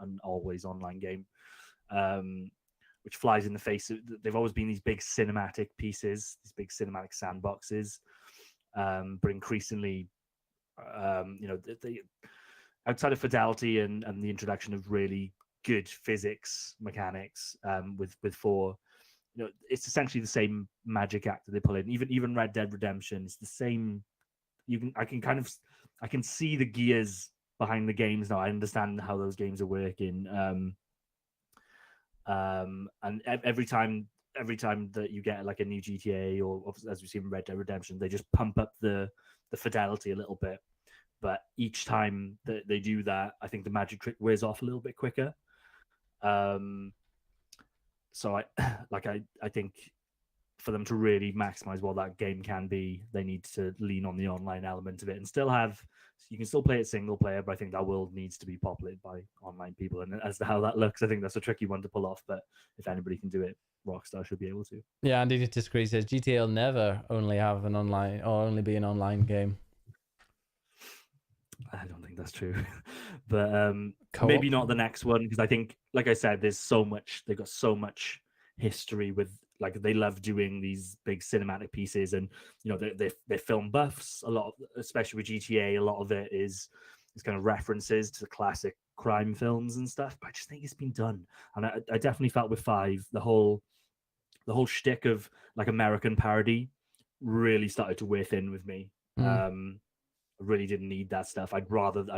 an always online game, which flies in the face of, they've always been these big cinematic pieces, these big cinematic sandboxes, but increasingly, they outside of fidelity and the introduction of really good physics mechanics, with 4, it's essentially the same magic act that they pull in. Even Red Dead Redemption is the same. I can see the gears behind the games now. I understand how those games are working. And every time that you get like a new GTA, or as we've seen in Red Dead Redemption, they just pump up the fidelity a little bit. But each time that they do that, I think the magic trick wears off a little bit quicker. So I think for them to really maximize what that game can be, they need to lean on the online element of it and still have. You can still play it single player, but I think that world needs to be populated by online people. And as to how that looks, I think that's a tricky one to pull off. But if anybody can do it, Rockstar should be able to. Yeah, Andy disagrees. Says GTA will never only have an online or only be an online game. I don't think that's true, but maybe not the next one, because I think, like I said, they've got so much history with, like, they love doing these big cinematic pieces, and they're film buffs a lot, especially with GTA. A lot of it is It's kind of references to the classic crime films and stuff. But I just think it's been done, and I definitely felt with 5 the whole shtick of like American parody really started to wear thin with me. I really didn't need that stuff. I'm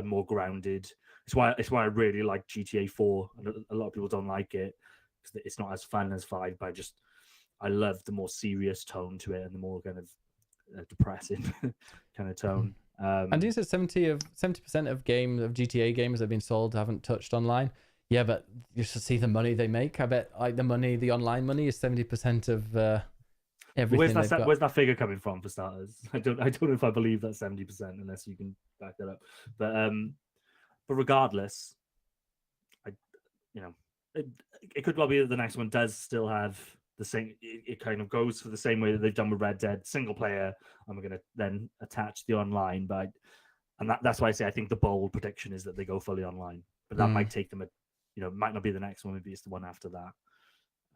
more grounded. It's why I really like GTA 4. A lot of people don't like it because it's not as fun as 5, but I love the more serious tone to it and the more kind of depressing kind of tone. And you said 70% of GTA games that have been sold haven't touched online. Yeah, but you should see the money they make. I bet like the online money is 70% of everything. Where's that figure coming from for starters? I don't know if I believe that 70% unless you can back that up. But regardless, it could well be that the next one does still have the same. It kind of goes for the same way that they've done with Red Dead, single player, and we're going to then attach the online. That's why I say I think the bold prediction is that they go fully online. But that might take them might not be the next one. Maybe it's the one after that.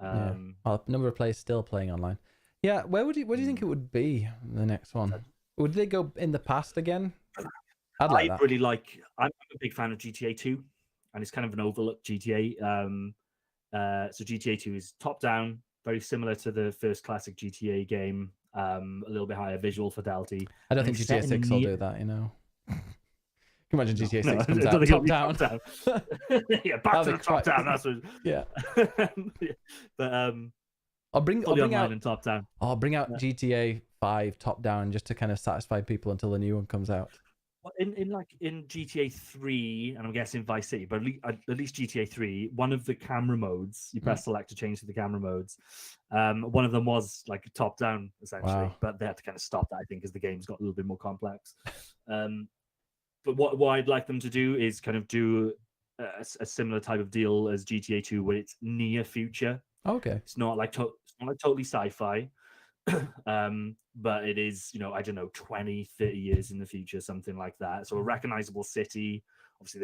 Well, a number of players still playing online. Yeah, where do you think it would be the next one? Would they go in the past again? I'm a big fan of GTA 2, and it's kind of an overlooked GTA. So GTA 2 is top down, very similar to the first classic GTA game. A little bit higher visual fidelity. I don't think GTA 6 will do that. Can you imagine GTA 6 comes out top down? Yeah, back to the top down. That's what. Yeah. But I'll bring out top down. I'll bring out GTA 5 top down just to kind of satisfy people until the new one comes out. In GTA 3, and I'm guessing Vice City, but at least GTA 3, one of the camera modes, you press select to change to the camera modes. One of them was like top down essentially, but they had to kind of stop that, I think, because the game's got a little bit more complex. But what I'd like them to do is kind of do a similar type of deal as GTA 2, where it's near future. Okay. It's not like totally sci-fi, but it is, I don't know, 20, 30 years in the future, something like that. So a recognizable city. Obviously,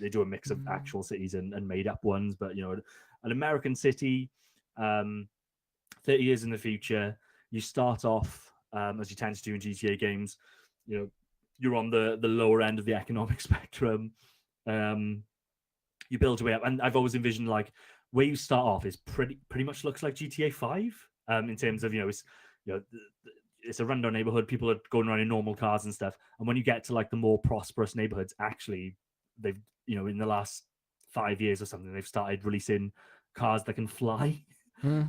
they do a mix of actual cities and made up ones, but an American city, 30 years in the future. You start off as you tend to do in GTA games. You're on the lower end of the economic spectrum. You build your way up, and I've always envisioned like where you start off is pretty much looks like GTA 5 in terms of it's a rundown neighborhood. People are going around in normal cars and stuff, and when you get to like the more prosperous neighborhoods, actually they've in the last 5 years or something, they've started releasing cars that can fly. So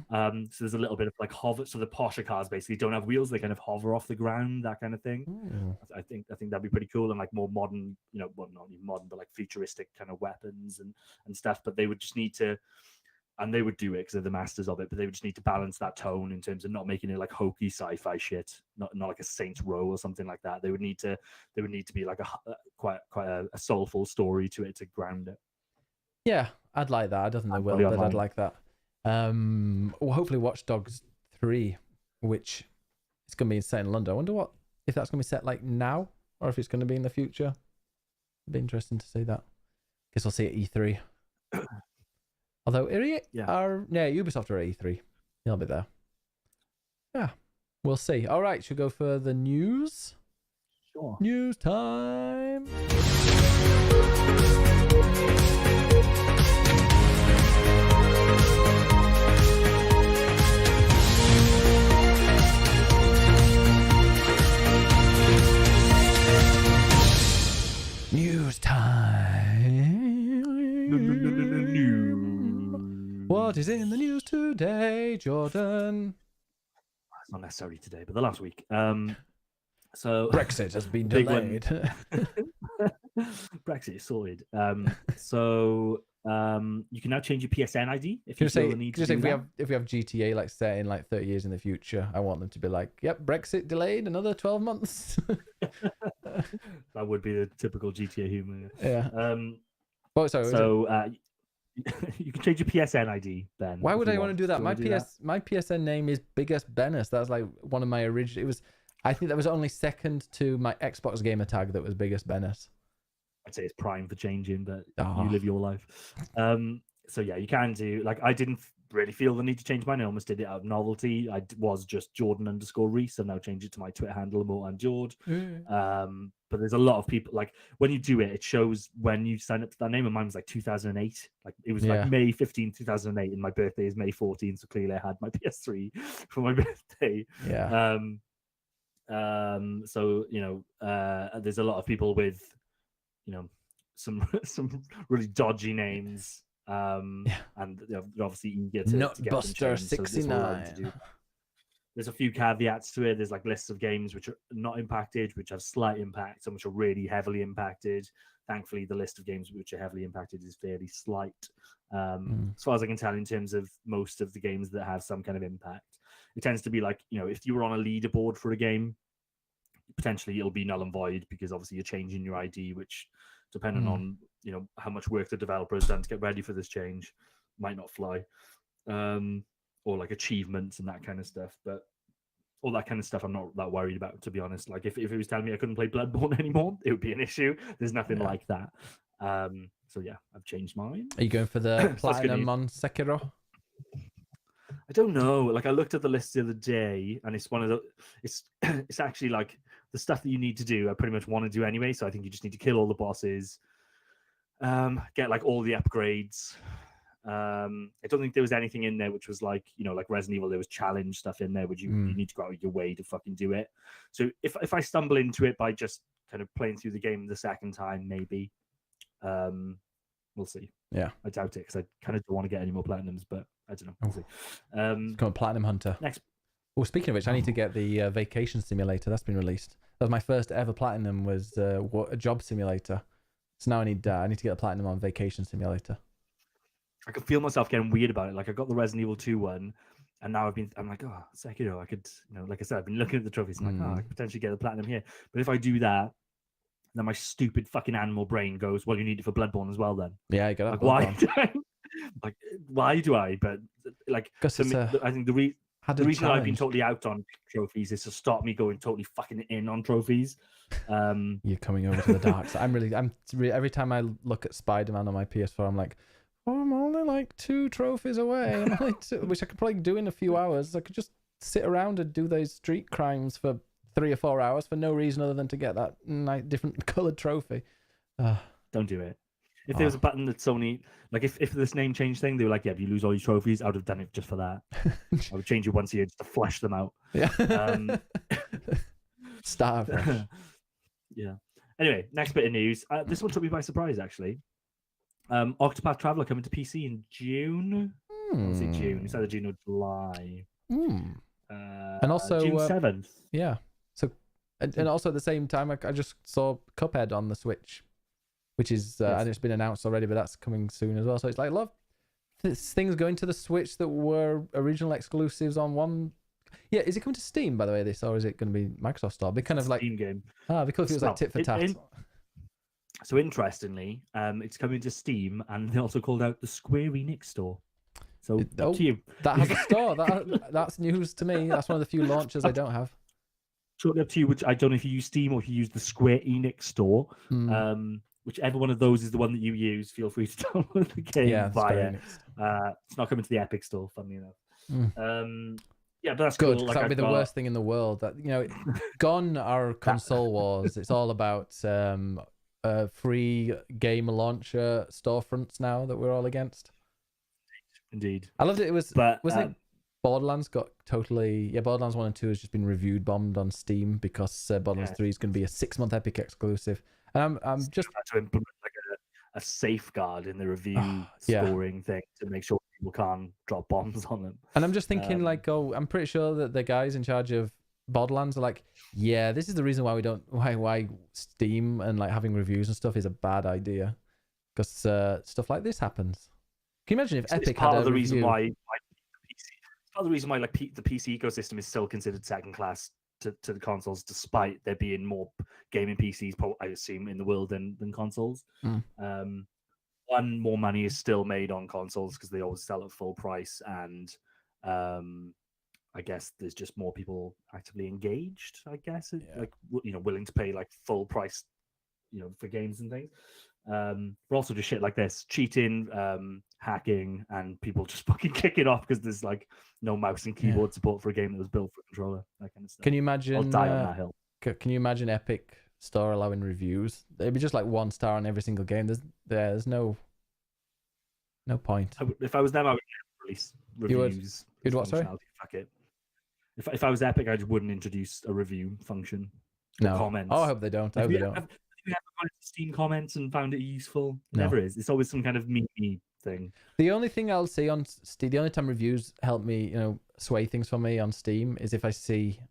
there's a little bit of like hover. So the Porsche cars basically don't have wheels; they kind of hover off the ground, that kind of thing. I think that'd be pretty cool, and like more modern, well, not even modern, but like futuristic kind of weapons and stuff. But they would just need to, and they would do it because they're the masters of it. But they would just need to balance that tone in terms of not making it like hokey sci-fi shit, not like a Saints Row or something like that. They would need to be like quite a soulful story to it to ground it. Yeah, I'd like that. I don't think they will, but I'd like that. Well, hopefully Watch Dogs 3, which is going to be set in London. I wonder if that's going to be set like now or if it's going to be in the future. It'd be interesting to see that. Guess we'll see at E3. Although, Ubisoft are at E3. They'll be there. Yeah, we'll see. All right, should we go for the news? Sure. News time. News time. What is in the news today, Jordan? It's not necessarily today, but the last week. So Brexit has been delayed. Brexit is sorted. So you can now change your PSN ID if you feel the need to do that. If we have GTA like set in like 30 years in the future, I want them to be like, yep, Brexit delayed another 12 months. That would be the typical GTA humor. Yeah. You can change your PSN ID, Ben. Why would I want to do that? My PSN name is Biggest Bennis. That's like one of my original. I think that was only second to my Xbox gamer tag that was Biggest Bennis. I'd say it's prime for changing, but you live your life. so yeah, you can do like I didn't really feel the need to change mine. I almost did it out of novelty. Was just Jordan_Reese. I've now changed it to my Twitter handle more and George. But there's a lot of people like when you do it, it shows when you sign up to that name. And mine was like 2008. Like it was like May 15, 2008, and my birthday is May 14. So clearly I had my PS3 for my birthday. Yeah. So there's a lot of people with some really dodgy names. And they're obviously eager to get them Nutbuster changed, so there's a lot to 69. do. There's a few caveats to it. There's like lists of games which are not impacted, which have slight impact, and which are really heavily impacted. Thankfully, the list of games which are heavily impacted is fairly slight, as far as I can tell, in terms of most of the games that have some kind of impact. It tends to be like, if you were on a leaderboard for a game, potentially it'll be null and void because obviously you're changing your ID, which, depending on how much work the developer has done to get ready for this change, might not fly. Or like achievements and that kind of stuff. But all that kind of stuff I'm not that worried about, to be honest. Like if it was telling me I couldn't play Bloodborne anymore, it would be an issue. There's nothing like that. So yeah, I've changed mine. Are you going for the platinum on Sekiro? I don't know. Like I looked at the list the other day, and it's one of the. It's actually like the stuff that you need to do. I pretty much want to do anyway. So I think you just need to kill all the bosses, get like all the upgrades. I don't think there was anything in there which was like like Resident Evil. There was challenge stuff in there, which you need to go out of your way to fucking do it. So if I stumble into it by just kind of playing through the game the second time, maybe. We'll see. Yeah, I doubt it because I kind of don't want to get any more platinums, but I don't know. We'll see. Come on, Platinum Hunter. Next. Well, speaking of which, I need to get the Vacation Simulator. That's been released. That was my first ever platinum. Was a job simulator. So now I need to get a platinum on Vacation Simulator. I could feel myself getting weird about it. Like I got the Resident Evil 2 one, and now I'm like, oh, Sekiro. I could, like I said, I've been looking at the trophies. And like, I could potentially get the platinum here. But if I do that, then my stupid fucking animal brain goes, well, you need it for Bloodborne as well. Then yeah, you got like, why? Why do I? But like, for me, I think the reason I've been totally out on trophies is to stop me going totally fucking in on trophies. You're coming over to the dark side. I'm every time I look at Spider-Man on my PS4, I'm like, oh, I'm only like 2 trophies away. I'm only 2, which I could probably do in a few hours. I could just sit around and do those street crimes for 3 or 4 hours for no reason other than to get that different coloured trophy. Don't do it. If there was a button that's only like if this name change thing, they were like, yeah, if you lose all your trophies, I would have done it just for that. I would change it once a year just to flesh them out. Yeah. Start afresh. Yeah. Anyway, next bit of news. This one took me by surprise, actually. Octopath Traveler coming to PC in June. Let's see, June. It's either June or July. And also June 7th. Yeah. So, and also at the same time, I just saw Cuphead on the Switch, which is I think it's been announced already, but that's coming soon as well. So it's like a lot of things going to the Switch that were original exclusives on one. Yeah, is it coming to Steam, by the way, this, or is it going to be Microsoft Store? Be kind of like Steam game. Because it was like tit for tat. So interestingly, it's coming to Steam, and they also called out the Square Enix store. So up to you. That has a store. That's news to me. That's one of the few launches I don't have. Totally up to you. Which I don't know if you use Steam or if you use the Square Enix store. Whichever one of those is the one that you use, feel free to download the game via. It's not coming to the Epic store, funnily enough. Yeah, but that's good. cool. Like, that would be the worst thing in the world. That gone are console wars. It's all about free game launcher storefronts now that we're all against. Indeed. I loved it. It was, wasn't it? Borderlands got totally. Yeah, Borderlands 1 and 2 has just been reviewed bombed on Steam because Borderlands 3 is going to be a 6-month Epic exclusive. And I'm just trying to implement like a safeguard in the review scoring thing to make sure people can't drop bombs on them. And I'm just thinking I'm pretty sure that the guys in charge of Borderlands are like, yeah, this is the reason why we don't why Steam and like having reviews and stuff is a bad idea, because stuff like this happens. Can you imagine if Epic part had of the review? reason why part of the reason why like the PC ecosystem is still considered second class to the consoles, despite there being more gaming PCs, I assume, in the world than consoles. One, more money is still made on consoles because they always sell at full price, and I guess there's just more people actively engaged. I guess like willing to pay like full price, for games and things. but also just shit like this, cheating, hacking, and people just fucking kicking off because there's like no mouse and keyboard support for a game that was built for a controller, that kind of stuff. Can you imagine? I'll die on that hill. Can you imagine Epic Store allowing reviews? It'd be just like 1 star on every single game. There's no point. If I was them, I would release reviews. You'd what? Sorry. Fuck it. If I was Epic, I just wouldn't introduce a review function. No. Comments. Oh, I hope they don't. I hope they don't. Have you ever gone into Steam comments and found it useful? No. Never is. It's always some kind of meme thing. The only thing I'll see on Steam, the only time reviews help me, sway things for me on Steam is if I see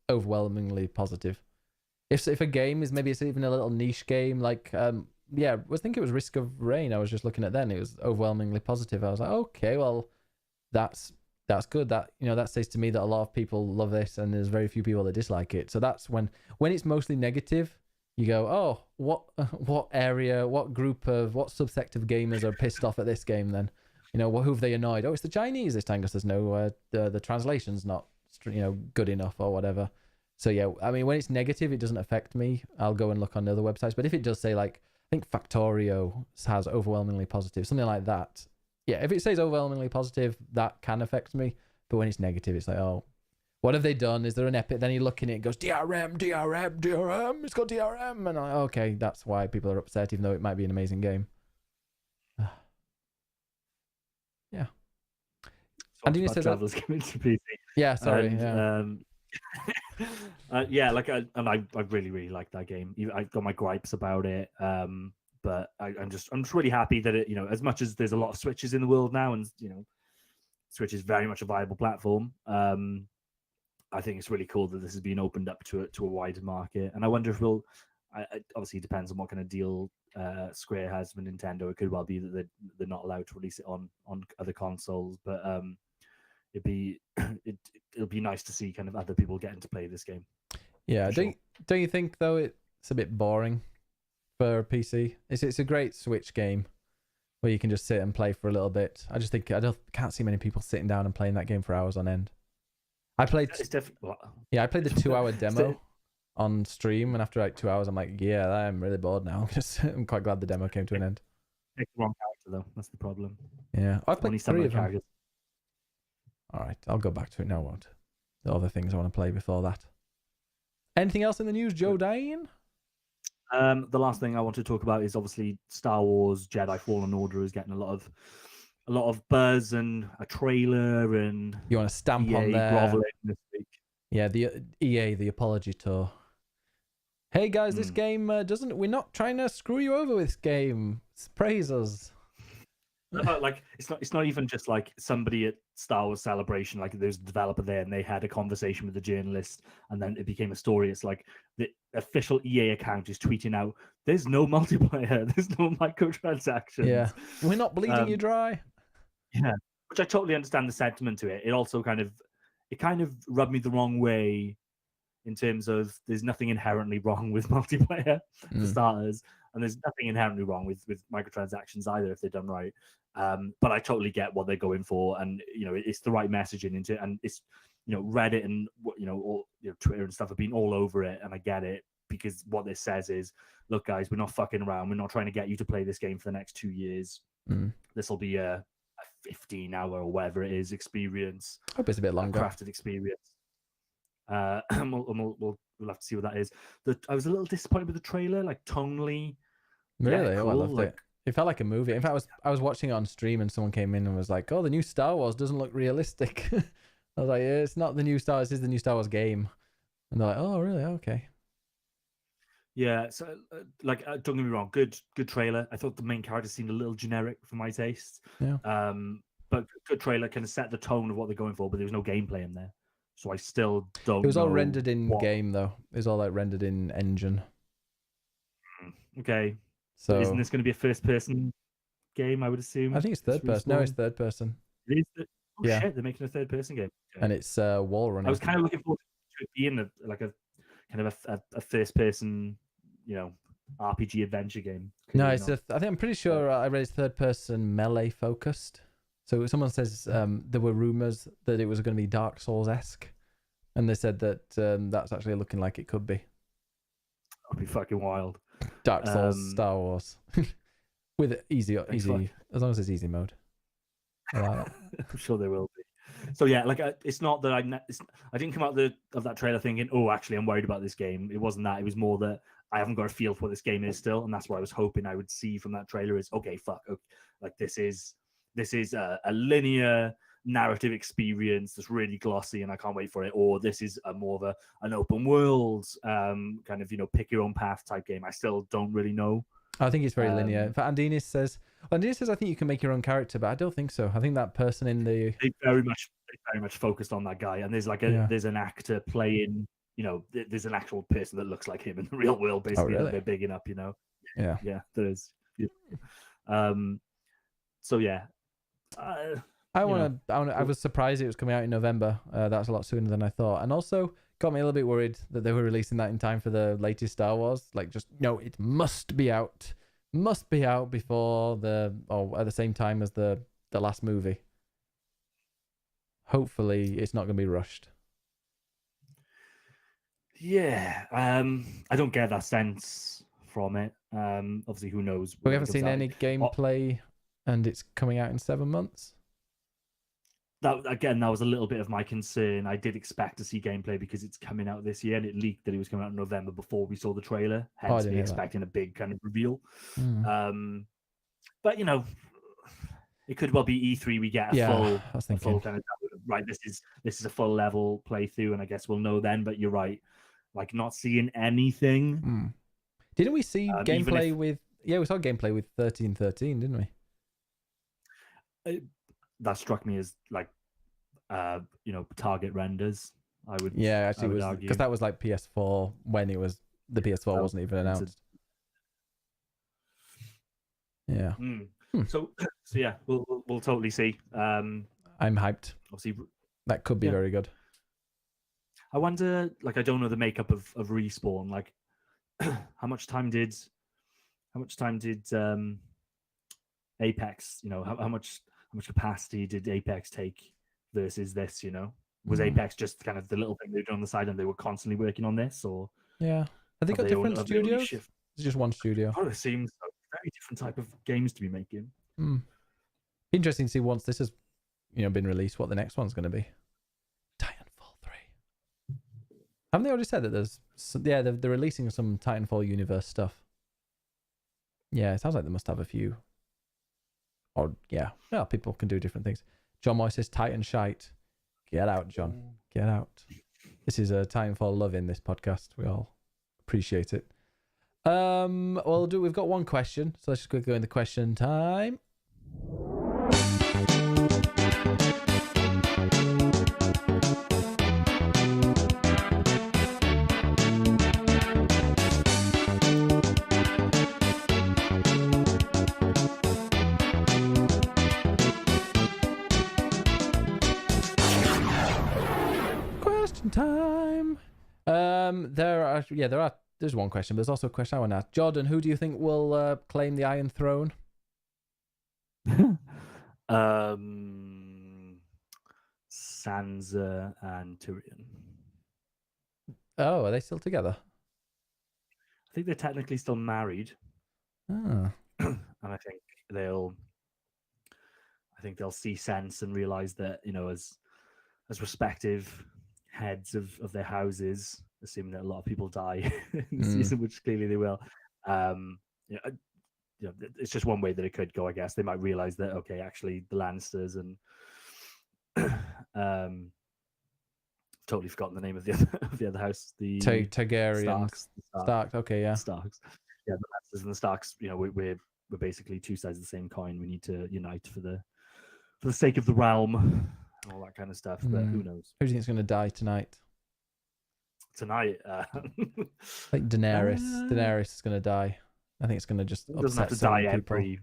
overwhelmingly positive. If a game is, maybe it's even a little niche game, like I think it was Risk of Rain. I was just looking at then. It was overwhelmingly positive. I was like, okay, well, that's good. That that says to me that a lot of people love this, and there's very few people that dislike it. So that's when it's mostly negative, you go, oh, what area, what group of, what subsect of gamers are pissed off at this game? Then, who have they annoyed? Oh, it's the Chinese this time because there's no the translation's not good enough or whatever. So yeah, I mean, when it's negative, it doesn't affect me. I'll go and look on other websites. But if it does say, like, I think Factorio has overwhelmingly positive, something like that. Yeah, if it says overwhelmingly positive, that can affect me. But when it's negative, it's like, oh, what have they done? Is there an epic? Then you look in it, it goes DRM, DRM, DRM. It's got DRM, and I'm like, okay, that's why people are upset, even though it might be an amazing game. Yeah. And you said Travelers coming to PC. Yeah, sorry. And, I really like that game. I got my gripes about it, but I'm just really happy that it, as much as there's a lot of Switches in the world now, and Switch is very much a viable platform. I think it's really cool that this has been opened up to a wider market, and I wonder if obviously it depends on what kind of deal Square has with Nintendo. It could well be that they're not allowed to release it on other consoles, but it'll be nice to see kind of other people getting to play this game. Yeah, don't you think though it's a bit boring for a PC? It's a great Switch game where you can just sit and play for a little bit. I just think can't see many people sitting down and playing that game for hours on end. I played the 2-hour demo on stream, and after like 2 hours, I'm like, yeah, I'm really bored now. I'm quite glad the demo came to an end. Pick the wrong character though. That's the problem. Yeah, I've played 3 of them. Characters. All right, I'll go back to it now. Won't the other things I want to play before that? Anything else in the news, Joe Dane? The last thing I want to talk about is obviously Star Wars Jedi Fallen Order is getting a lot of buzz and a trailer, and you want to stamp EA on there groveling this week. Yeah, the EA, the apology tour. Hey guys, this game we're not trying to screw you over with this game. Praise us. Like it's not even just like somebody at Star Wars Celebration, like there's a developer there and they had a conversation with the journalist and then it became a story. It's like the official EA account is tweeting out, there's no multiplayer, there's no microtransactions. Yeah, we're not bleeding you dry. Yeah, which I totally understand the sentiment to it. It also kind of rubbed me the wrong way in terms of there's nothing inherently wrong with multiplayer for starters, and there's nothing inherently wrong with microtransactions either if they're done right. But I totally get what they're going for, and it's the right messaging into it, and it's Reddit and Twitter and stuff have been all over it, and I get it, because what this says is, look guys, we're not fucking around, we're not trying to get you to play this game for the next 2 years. This will be a 15-hour or whatever it is experience. I hope it's a bit longer. Crafted experience. We'll have to see what that is. I was a little disappointed with the trailer, like tonally. Really? Yeah, cool. I loved it. It felt like a movie. In fact, I was watching it on stream and someone came in and was like, "Oh, the new Star Wars doesn't look realistic." I was like, yeah, "It's not the new Star Wars. It's the new Star Wars game." And they're like, "Oh, really? Okay." Yeah. So, don't get me wrong. Good trailer. I thought the main character seemed a little generic for my taste. Yeah. But good trailer kind of set the tone of what they're going for. But there was no gameplay in there, so I still don't. It was all rendered in game though. It was all like rendered in engine. Okay. So isn't this going to be a first-person game? I would assume. I think it's third person. No, it's third person. It is. Shit! They're making a third-person game. Okay. And it's wall running. I was kind of looking forward to it being a first-person, RPG adventure game. No, I think I'm pretty sure I read it's third-person melee focused. So someone says there were rumors that it was going to be Dark Souls-esque, and they said that that's actually looking like it could be. That'd be fucking wild. Dark Souls, Star Wars, with easy, Thanks, fuck. as long as it's easy mode. I like that. I'm sure there will be. So yeah, like it's not that I didn't come out of that trailer thinking, oh, actually, I'm worried about this game. It wasn't that. It was more that I haven't got a feel for what this game is still, and that's what I was hoping I would see from that trailer. Is okay, fuck, okay, like this is a linear narrative experience that's really glossy, and I can't wait for it. Or this is more of an open world kind of pick your own path type game. I still don't really know. I think it's very linear. In fact, Andines says, I think you can make your own character, but I don't think so. I think that person in the they very much focused on that guy, and there's like there's an actor playing. There's an actual person that looks like him in the real world, basically. really? They're big enough, Yeah, there is. So yeah, I was surprised it was coming out in November. That's a lot sooner than I thought, and also got me a little bit worried that they were releasing that in time for the latest Star Wars. Like, just no, it must be out before at the same time as the last movie. Hopefully, it's not going to be rushed. Yeah, I don't get that sense from it. Obviously, who knows? We haven't seen any gameplay, and it's coming out in 7 months. That was a little bit of my concern. I did expect to see gameplay because it's coming out this year, and it leaked that it was coming out in November before we saw the trailer. Hence, me expecting a big kind of reveal. But it could well be E3. We get a full kind of right. This is a full level playthrough, and I guess we'll know then. But you're right, like not seeing anything. Didn't we see gameplay with? Yeah, we saw gameplay with 1313, didn't we? That struck me as like, target renders. I would. Yeah, actually, it was because that was like PS4 when it was the PS4 wasn't even announced. Yeah. So yeah, we'll totally see. I'm hyped. Obviously, that could be very good. I wonder, like, I don't know the makeup of Respawn. Like, how much time did Apex? How much capacity did Apex take versus this? Was Apex just kind of the little thing they did on the side, and they were constantly working on this, or have they got different studios? It's just one studio. Oh, it seems so. Very different type of games to be making. Interesting to see once this has, been released, what the next one's going to be. Titanfall 3. Haven't they already said that there's? Yeah, they're releasing some Titanfall universe stuff. Yeah, it sounds like they must have a few. Or people can do different things. John Moy says Titan shite. Get out, John. Get out. This is a Titanfall love in this podcast. We all appreciate it. We've got one question, so let's just quickly go into question time. Question time. There's one question, but there's also a question I want to ask. Jordan, who do you think will claim the Iron Throne? Sansa and Tyrion. Oh, are they still together? I think they're technically still married. Oh. And I think they'll see sense and realize that, as respective heads of their houses, assuming that a lot of people die in the season, which clearly they will. It's just one way that it could go, I guess. They might realize that, okay, actually the Lannisters and totally forgotten the name of the other house. The Targaryens. Starks. Okay, yeah. Starks. Yeah, the Lannisters and the Starks. We're basically two sides of the same coin. We need to unite for the sake of the realm, and all that kind of stuff. But who knows? Who do you think's going to die tonight? Tonight, like Daenerys. Daenerys is going to die. I think it's going to just doesn't have to die every.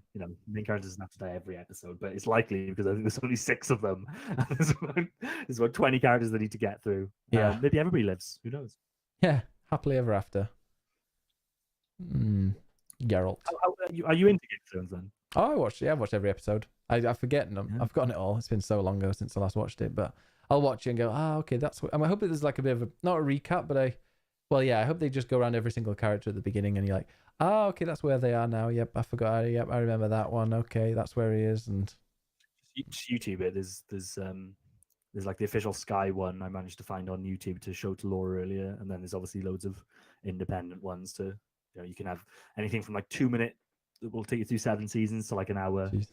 Main character doesn't have to die every episode, but it's likely because I think there's only 6 of them. There's about 20 characters they need to get through. Yeah, maybe everybody lives. Who knows? Yeah, happily ever after. Geralt. Are you into Game of Thrones then? Oh, I've watched every episode. I've forgotten them. Yeah. I've forgotten it all. It's been so long ago since I last watched it, but I'll watch it and go, okay, that's what. I hope there's like a bit of not a recap, but Well, yeah, I hope they just go around every single character at the beginning and you're like, oh, okay, that's where they are now. Yep, I forgot. Yep, I remember that one. Okay, that's where he is. And Just YouTube it. There's like the official Sky one I managed to find on YouTube to show to Laura earlier, and then there's obviously loads of independent ones to, you can have anything from like 2 minute that will take you through 7 seasons to like an hour. Jeez.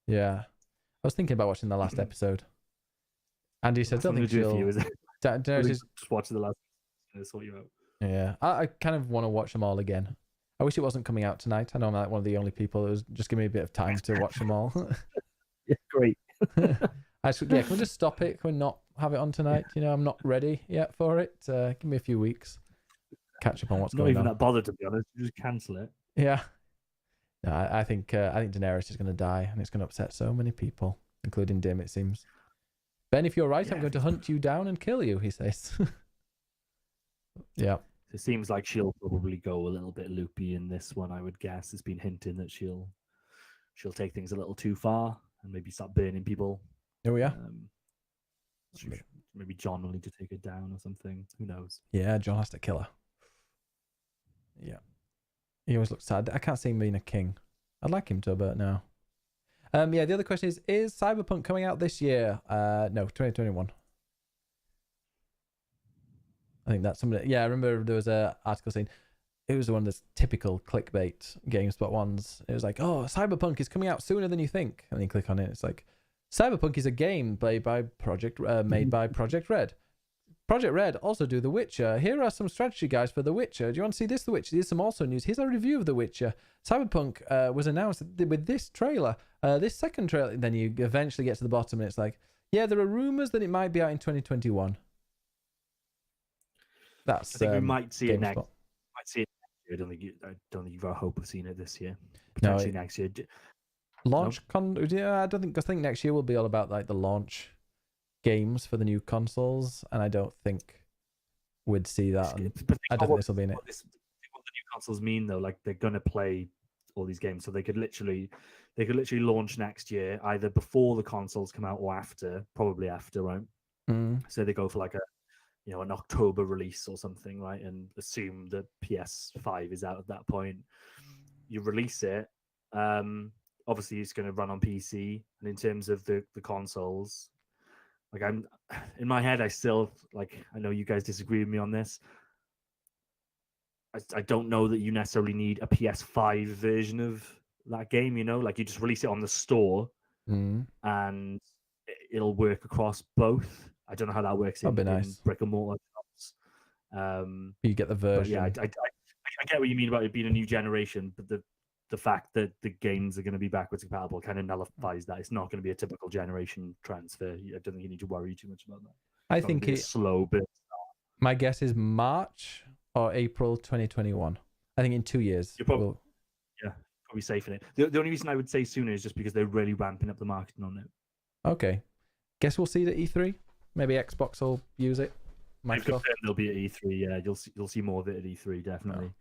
Yeah, I was thinking about watching the last episode. Andy said, "Don't think do it for she'll." you, is it? Daenerys is- Just watch the last. And sort you out. Yeah, I kind of want to watch them all again. I wish it wasn't coming out tonight. I know I'm like one of the only people that was just giving me a bit of time to watch them all. Yeah, great. Can we just stop it? Can we not have it on tonight? I'm not ready yet for it. Give me a few weeks. Catch up on what's Not going even on. that bothered, to be honest. Just cancel it. Yeah. No, I think Daenerys is going to die, and it's going to upset so many people, including Dim, it seems. Ben, if you're right, I'm going to hunt you down and kill you, he says. Yeah. It seems like she'll probably go a little bit loopy in this one, I would guess. It's been hinting that she'll take things a little too far and maybe start burning people. Oh, yeah. Maybe John will need to take her down or something. Who knows? Yeah, John has to kill her. Yeah. He always looks sad. I can't see him being a king. I'd like him to, but no. Yeah, the other question is Cyberpunk coming out this year? No, 2021. I think that's something. Yeah, I remember there was an article saying it was one of the typical clickbait GameSpot ones. It was like, oh, Cyberpunk is coming out sooner than you think. And then you click on it, it's like, Cyberpunk is a game made by Project Red. Project Red also do The Witcher. Here are some strategy guides for The Witcher. Do you want to see this The Witcher? Here's some also news. Here's a review of The Witcher. Cyberpunk was announced with this trailer. This second trailer. Then you eventually get to the bottom and it's like, yeah, there are rumors that it might be out in 2021. I think we might see it GameSpot. next. Might see it next year. I don't think you've got hope of seeing it this year. No, Potentially next year. Launch yeah, I think next year will be all about like the launch games for the new consoles, and I don't think we'd see that. I don't think this will be in it. What the new consoles mean though, like they're gonna play all these games, so they could literally launch next year, either before the consoles come out or after, probably after, right? So they go for like an October release or something, right? And assume that PS5 is out at that point. You release it. Obviously, it's going to run on PC. And in terms of the consoles, like I'm in my head, I still like. I know you guys disagree with me on this. I don't know that you necessarily need a PS5 version of that game. Like you just release it on the store, and it'll work across both. I don't know how that works in brick and mortar shops. You get the version. Yeah, I get what you mean about it being a new generation, but the fact that the games are going to be backwards compatible kind of nullifies that. It's not going to be a typical generation transfer. I don't think you need to worry too much about that. I think it's slow, but my guess is March or April 2021. I think in 2 years. You're probably safe in it. The only reason I would say sooner is just because they're really ramping up the marketing on it. Okay. Guess we'll see it at E3. Maybe Xbox will use it. Microsoft. They'll be at E3. Yeah, you'll see more of it at E3 definitely.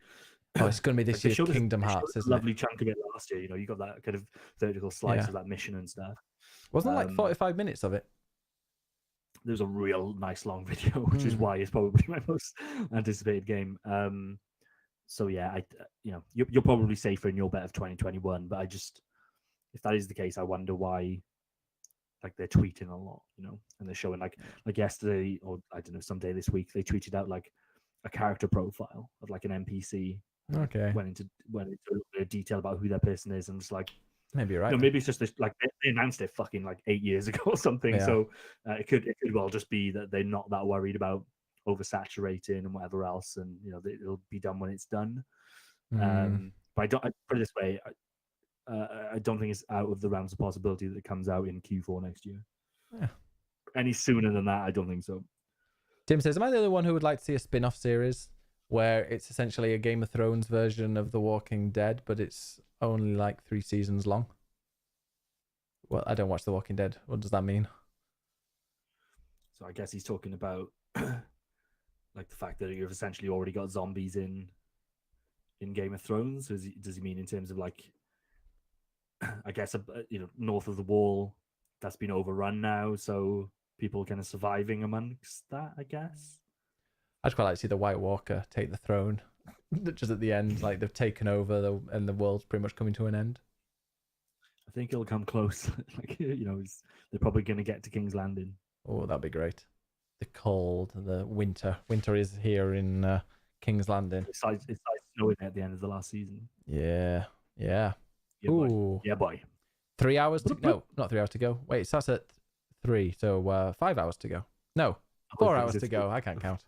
Oh, it's going to be this year's Kingdom Hearts, isn't it? Lovely chunk of it last year. You got that kind of vertical slice of that mission and stuff. Wasn't it like 45 minutes of it? There's a real nice long video, which is why it's probably my most anticipated game. So yeah, you're probably safer in your bet of 2021. But if that is the case, I wonder why. Like they're tweeting a lot, and they're showing like yesterday or I don't know, someday this week they tweeted out like a character profile of like an NPC. Okay. Went into a little bit of detail about who that person is, and just like maybe you're right. Maybe it's just this, like they announced it fucking like 8 years ago or something. Yeah. So it could well just be that they're not that worried about oversaturating and whatever else, and it'll be done when it's done. But I put it this way. I don't think it's out of the realms of possibility that it comes out in Q4 next year. Yeah. Any sooner than that, I don't think so. Tim says, am I the only one who would like to see a spin-off series where it's essentially a Game of Thrones version of The Walking Dead, but it's only like 3 seasons long? Well, I don't watch The Walking Dead. What does that mean? So I guess he's talking about like the fact that you've essentially already got zombies in Game of Thrones. Does he mean in terms of like, I guess, north of the wall that's been overrun now, so people kind of surviving amongst that, I guess. I'd quite like to see the White Walker take the throne, just at the end, like they've taken over and the world's pretty much coming to an end. I think it'll come close. Like they're probably going to get to King's Landing. Oh, that'd be great. The cold, the winter. Winter is here in King's Landing. It's like snowing at the end of the last season. Yeah. Yeah, Ooh. boy. Yeah, boy. 3 hours to no, not 3 hours to go. Wait, it starts at 3, so 5 hours to go. No, 4 hours to go. I can't count.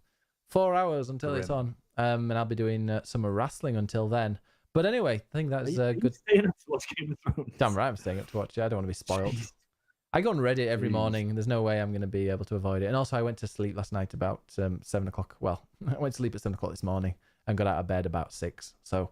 4 hours until it's on. And I'll be doing summer wrestling until then. But anyway, I think that's good. Staying up to watch Game of Thrones? Damn right, I'm staying up to watch it. I don't want to be spoiled. I go on Reddit every morning. There's no way I'm going to be able to avoid it. And also, I went to sleep last night about 7 o'clock. Well, I went to sleep at 7 o'clock this morning and got out of bed about 6. So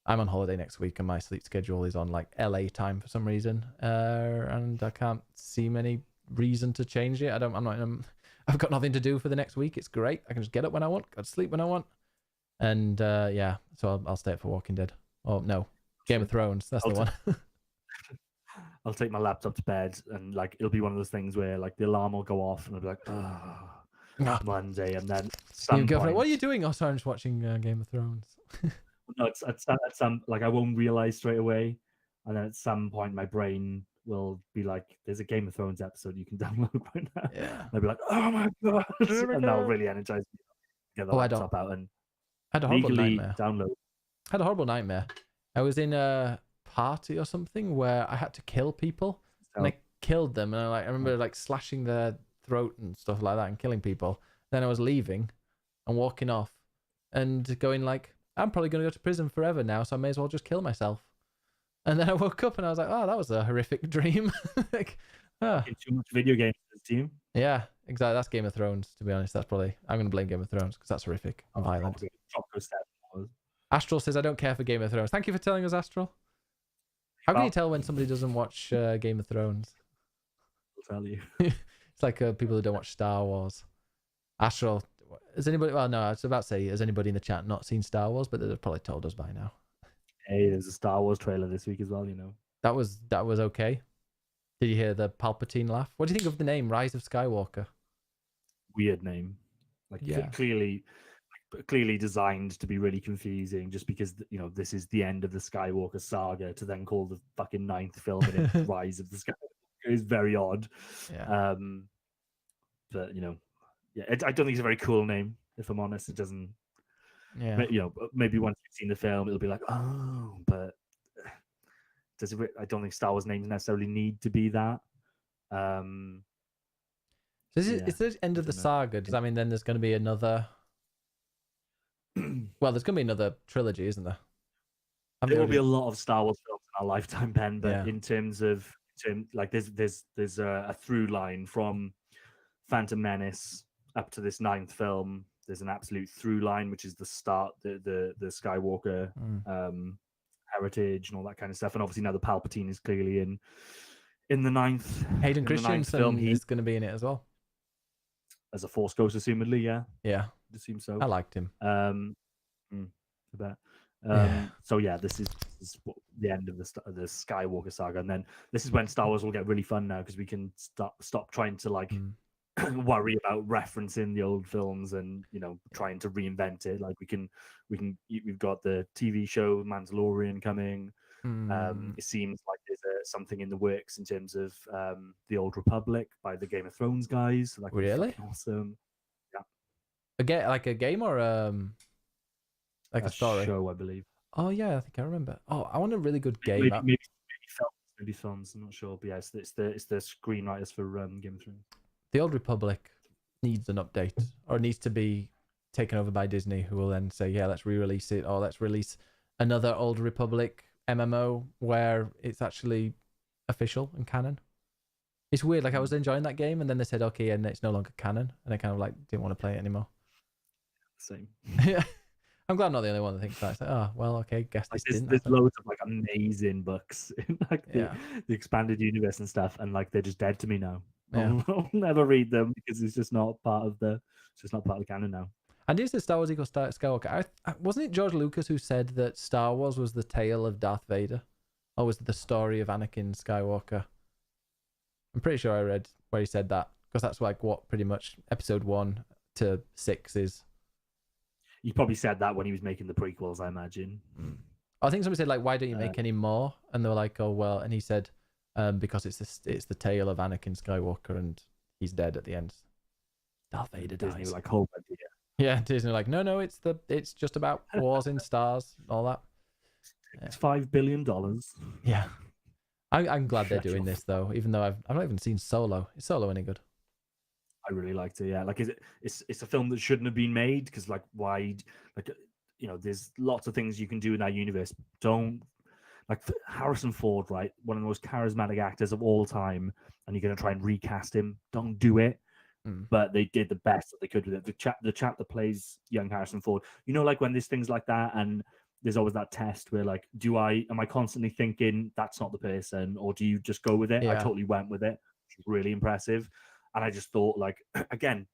I'm on holiday next week, and my sleep schedule is on like LA time for some reason, and I can't see any reason to change it. I've got nothing to do for the next week. It's great. I can just get up when I want, go to sleep when I want, and yeah. So I'll stay up for Walking Dead. Oh no, Game of Thrones. That's the one. I'll take my laptop to bed, and like it'll be one of those things where like the alarm will go off, and I'll be like, oh, Monday, and then what are you doing? Oh, sorry, I'm just watching Game of Thrones. No, it's at some like I won't realize straight away, and then at some point my brain will be like, "There's a Game of Thrones episode you can download right now." Yeah, and I'll be like, "Oh my god!" And that'll really energize me. Get the laptop out and I had a horrible nightmare. Download. I had a horrible nightmare. I was in a party or something where I had to kill people, and I killed them, and I remember like slashing their throat and stuff like that, and killing people. Then I was leaving and walking off, and going like, I'm probably going to go to prison forever now, so I may as well just kill myself. And then I woke up and I was like, oh, that was a horrific dream. Like, too much video games for this team. Yeah, exactly. That's Game of Thrones, to be honest. That's probably, I'm going to blame Game of Thrones because that's horrific and violent. Tropico 7. Astral says, I don't care for Game of Thrones. Thank you for telling us, Astral. How can you tell when somebody doesn't watch Game of Thrones? I'll tell you. It's like people who don't watch Star Wars. Astral, has anybody, well, no, I was about to say, has anybody in the chat not seen Star Wars? But they've probably told us by now. Hey, there's a Star Wars trailer this week as well, you know. That was okay. Did you hear the Palpatine laugh? What do you think of the name Rise of Skywalker? Weird name. Like, yeah. Clearly designed to be really confusing, just because, you know, this is the end of the Skywalker saga, to then call the fucking 9th film in it Rise of the Skywalker is very odd. Yeah. But, you know, yeah, I don't think it's a very cool name, if I'm honest. It doesn't, yeah, you know, maybe once you've seen the film, it'll be like, oh, but does it? I don't think Star Wars names necessarily need to be that. Is this end of the saga? Does that mean then there's going to be another? Well, there's going to be another trilogy, isn't there? There will be a lot of Star Wars films in our lifetime, Ben. But in terms of like, there's a through line from Phantom Menace up to this 9th film. There's an absolute through line, which is the start, the Skywalker heritage and all that kind of stuff. And obviously now the Palpatine is clearly in the 9th. Hayden Christensen film, he's going to be in it as well. As a Force Ghost, assumedly, yeah. Yeah. It seems so. I liked him. I bet. So yeah, this is the end of the Skywalker saga, and then this is when Star Wars will get really fun now, because we can stop trying to like worry about referencing the old films and, you know, trying to reinvent it. Like we've got the TV show Mandalorian coming. It seems like there's something in the works in terms of the Old Republic by the Game of Thrones guys. So really awesome. Like a game or like a story show, I believe. Oh yeah, I think I remember. Oh, I want a really good game. Maybe films. I'm not sure, but yes, it's the screenwriters for Game of Thrones. The Old Republic needs an update, or needs to be taken over by Disney, who will then say, yeah, let's re-release it, or let's release another Old Republic MMO where it's actually official and canon. It's weird. Like, I was enjoying that game, and then they said, okay, and it's no longer canon, and I kind of like didn't want to play it anymore. Same. Yeah. I'm glad I'm not the only one that thinks that. It's like, oh, well, okay, guess like this there's loads of like amazing books in like the expanded universe and stuff, and like they're just dead to me now. Yeah. I'll never read them because it's just not part of the canon now. And is the Star Wars equals Skywalker? Wasn't it George Lucas who said that Star Wars was the tale of Darth Vader, or was it the story of Anakin Skywalker? I'm pretty sure I read where he said that, because that's like what pretty much episode 1 to 6 is. he probably said that when he was making the prequels, I imagine. I think somebody said like, "Why don't you make any more?" And they were like, "Oh well," and he said, "Because it's the tale of Anakin Skywalker, and he's dead at the end." Darth Vader Disney dies. were like, "Hold that, Yeah, Disney were like, no, it's just about wars in stars, all that. It's $5 billion." Yeah, I'm glad they're Shut doing your this though, even though I've not even seen Solo. Is Solo any good? I really liked it. Yeah, like it's a film that shouldn't have been made because like why like there's lots of things you can do in that universe. Don't like Harrison Ford, right? One of the most charismatic actors of all time, and you're gonna try and recast him. Don't do it. But they did the best that they could with it. The chap that plays young Harrison Ford, like when there's things like that, and there's always that test where like, am I constantly thinking that's not the person, or do you just go with it? Yeah. I totally went with it. Which was really impressive. And I just thought, like, again,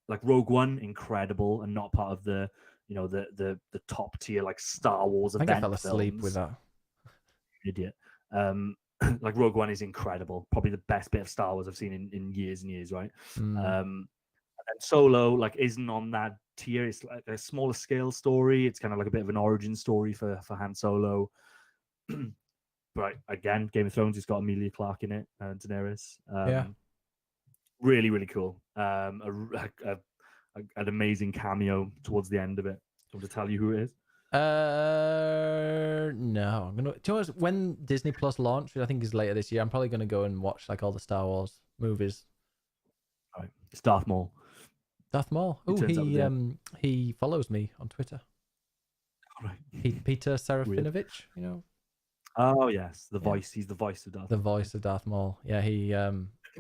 like Rogue One, incredible, and not part of the the top tier like Star Wars I think event I fell asleep films. with that. Idiot. Like Rogue One is incredible, probably the best bit of Star Wars I've seen in years and years, right? And Solo like isn't on that tier. It's like a smaller scale story. It's kind of like a bit of an origin story for Han Solo. But again, Game of Thrones has got Emilia Clarke in it and Daenerys. Yeah. Really, really cool. An amazing cameo towards the end of it. Do you want to tell you who it is? No. I'm gonna. Do you know what, when Disney Plus launched, which I think is later this year, I'm probably gonna go and watch like all the Star Wars movies. All right. It's Darth Maul. Darth Maul. Oh, he follows me on Twitter. All right. Peter Serafinovich. Oh yes, the voice. He's the voice of Darth. The voice of Darth Maul. Yeah, he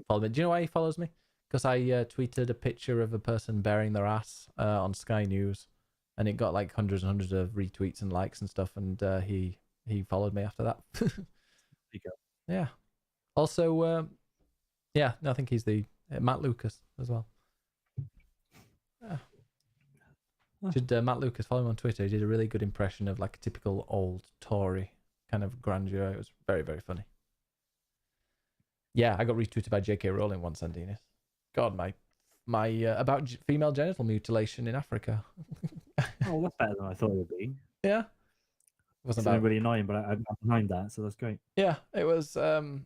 followed me. Do you know why he follows me? Because I tweeted a picture of a person burying their ass on Sky News, and it got like hundreds and hundreds of retweets and likes and stuff. And he followed me after that. There you go. Yeah. Also, I think he's the Matt Lucas as well. Yeah. Should Matt Lucas follow him on Twitter? He did a really good impression of like a typical old Tory kind of grandeur. It was very, very funny. Yeah, I got retweeted by J.K. Rowling once, Andinus. God, my about female genital mutilation in Africa. Oh, that's better than I thought it would be. Yeah, wasn't It's really annoying, but I'm behind that, so that's great. Yeah, it was. It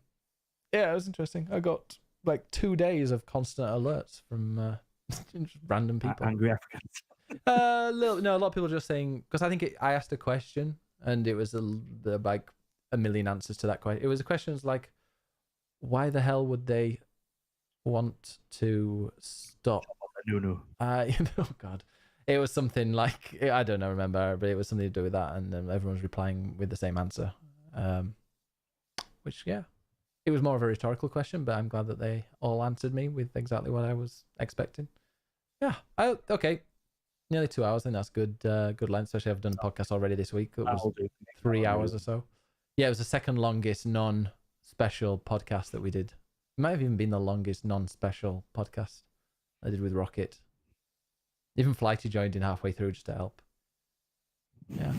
was interesting. I got like 2 days of constant alerts from just random people. Angry Africans. A lot of people just saying, because I think I asked a question and it was like a million answers to that question. It was a question like, why the hell would they want to stop? No. Oh God, it was something like, I don't know, remember, but it was something to do with that, and then everyone was replying with the same answer. Which it was more of a rhetorical question, but I'm glad that they all answered me with exactly what I was expecting. Yeah, okay. Nearly 2 hours, I think that's good length, especially I've done a podcast already this week. It was 3 hours or so. Yeah, it was the second longest non-special podcast that we did. It might have even been the longest non-special podcast I did with Rocket. Even Flighty joined in halfway through just to help. Yeah.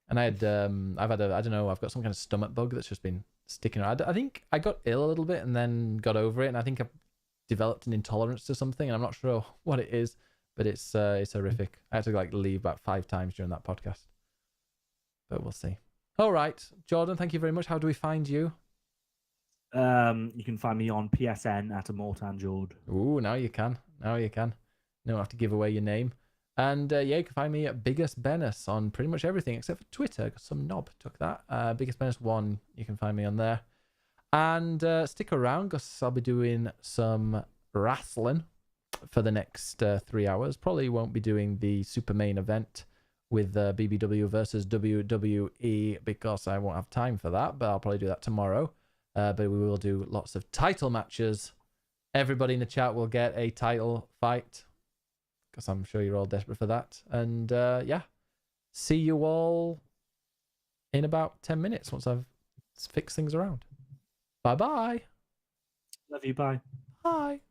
And I've got some kind of stomach bug that's just been sticking around. I think I got ill a little bit and then got over it, and I think I've developed an intolerance to something, and I'm not sure what it is. But it's horrific. I had to leave about 5 times during that podcast. But we'll see. All right, Jordan, thank you very much. How do we find you? You can find me on PSN at @Immortanjord. Ooh, now you can. You don't have to give away your name. And you can find me at Biggest Bennis on pretty much everything except for Twitter, because some knob took that. Biggest Bennis 1, you can find me on there. And stick around, because I'll be doing some wrestling for the next 3 hours. Probably won't be doing the super main event with BBW versus WWE because I won't have time for that, but I'll probably do that tomorrow. But we will do lots of title matches. Everybody in the chat will get a title fight because I'm sure you're all desperate for that. And see you all in about 10 minutes once I've fixed things around. Bye-bye. Love you, bye. Bye.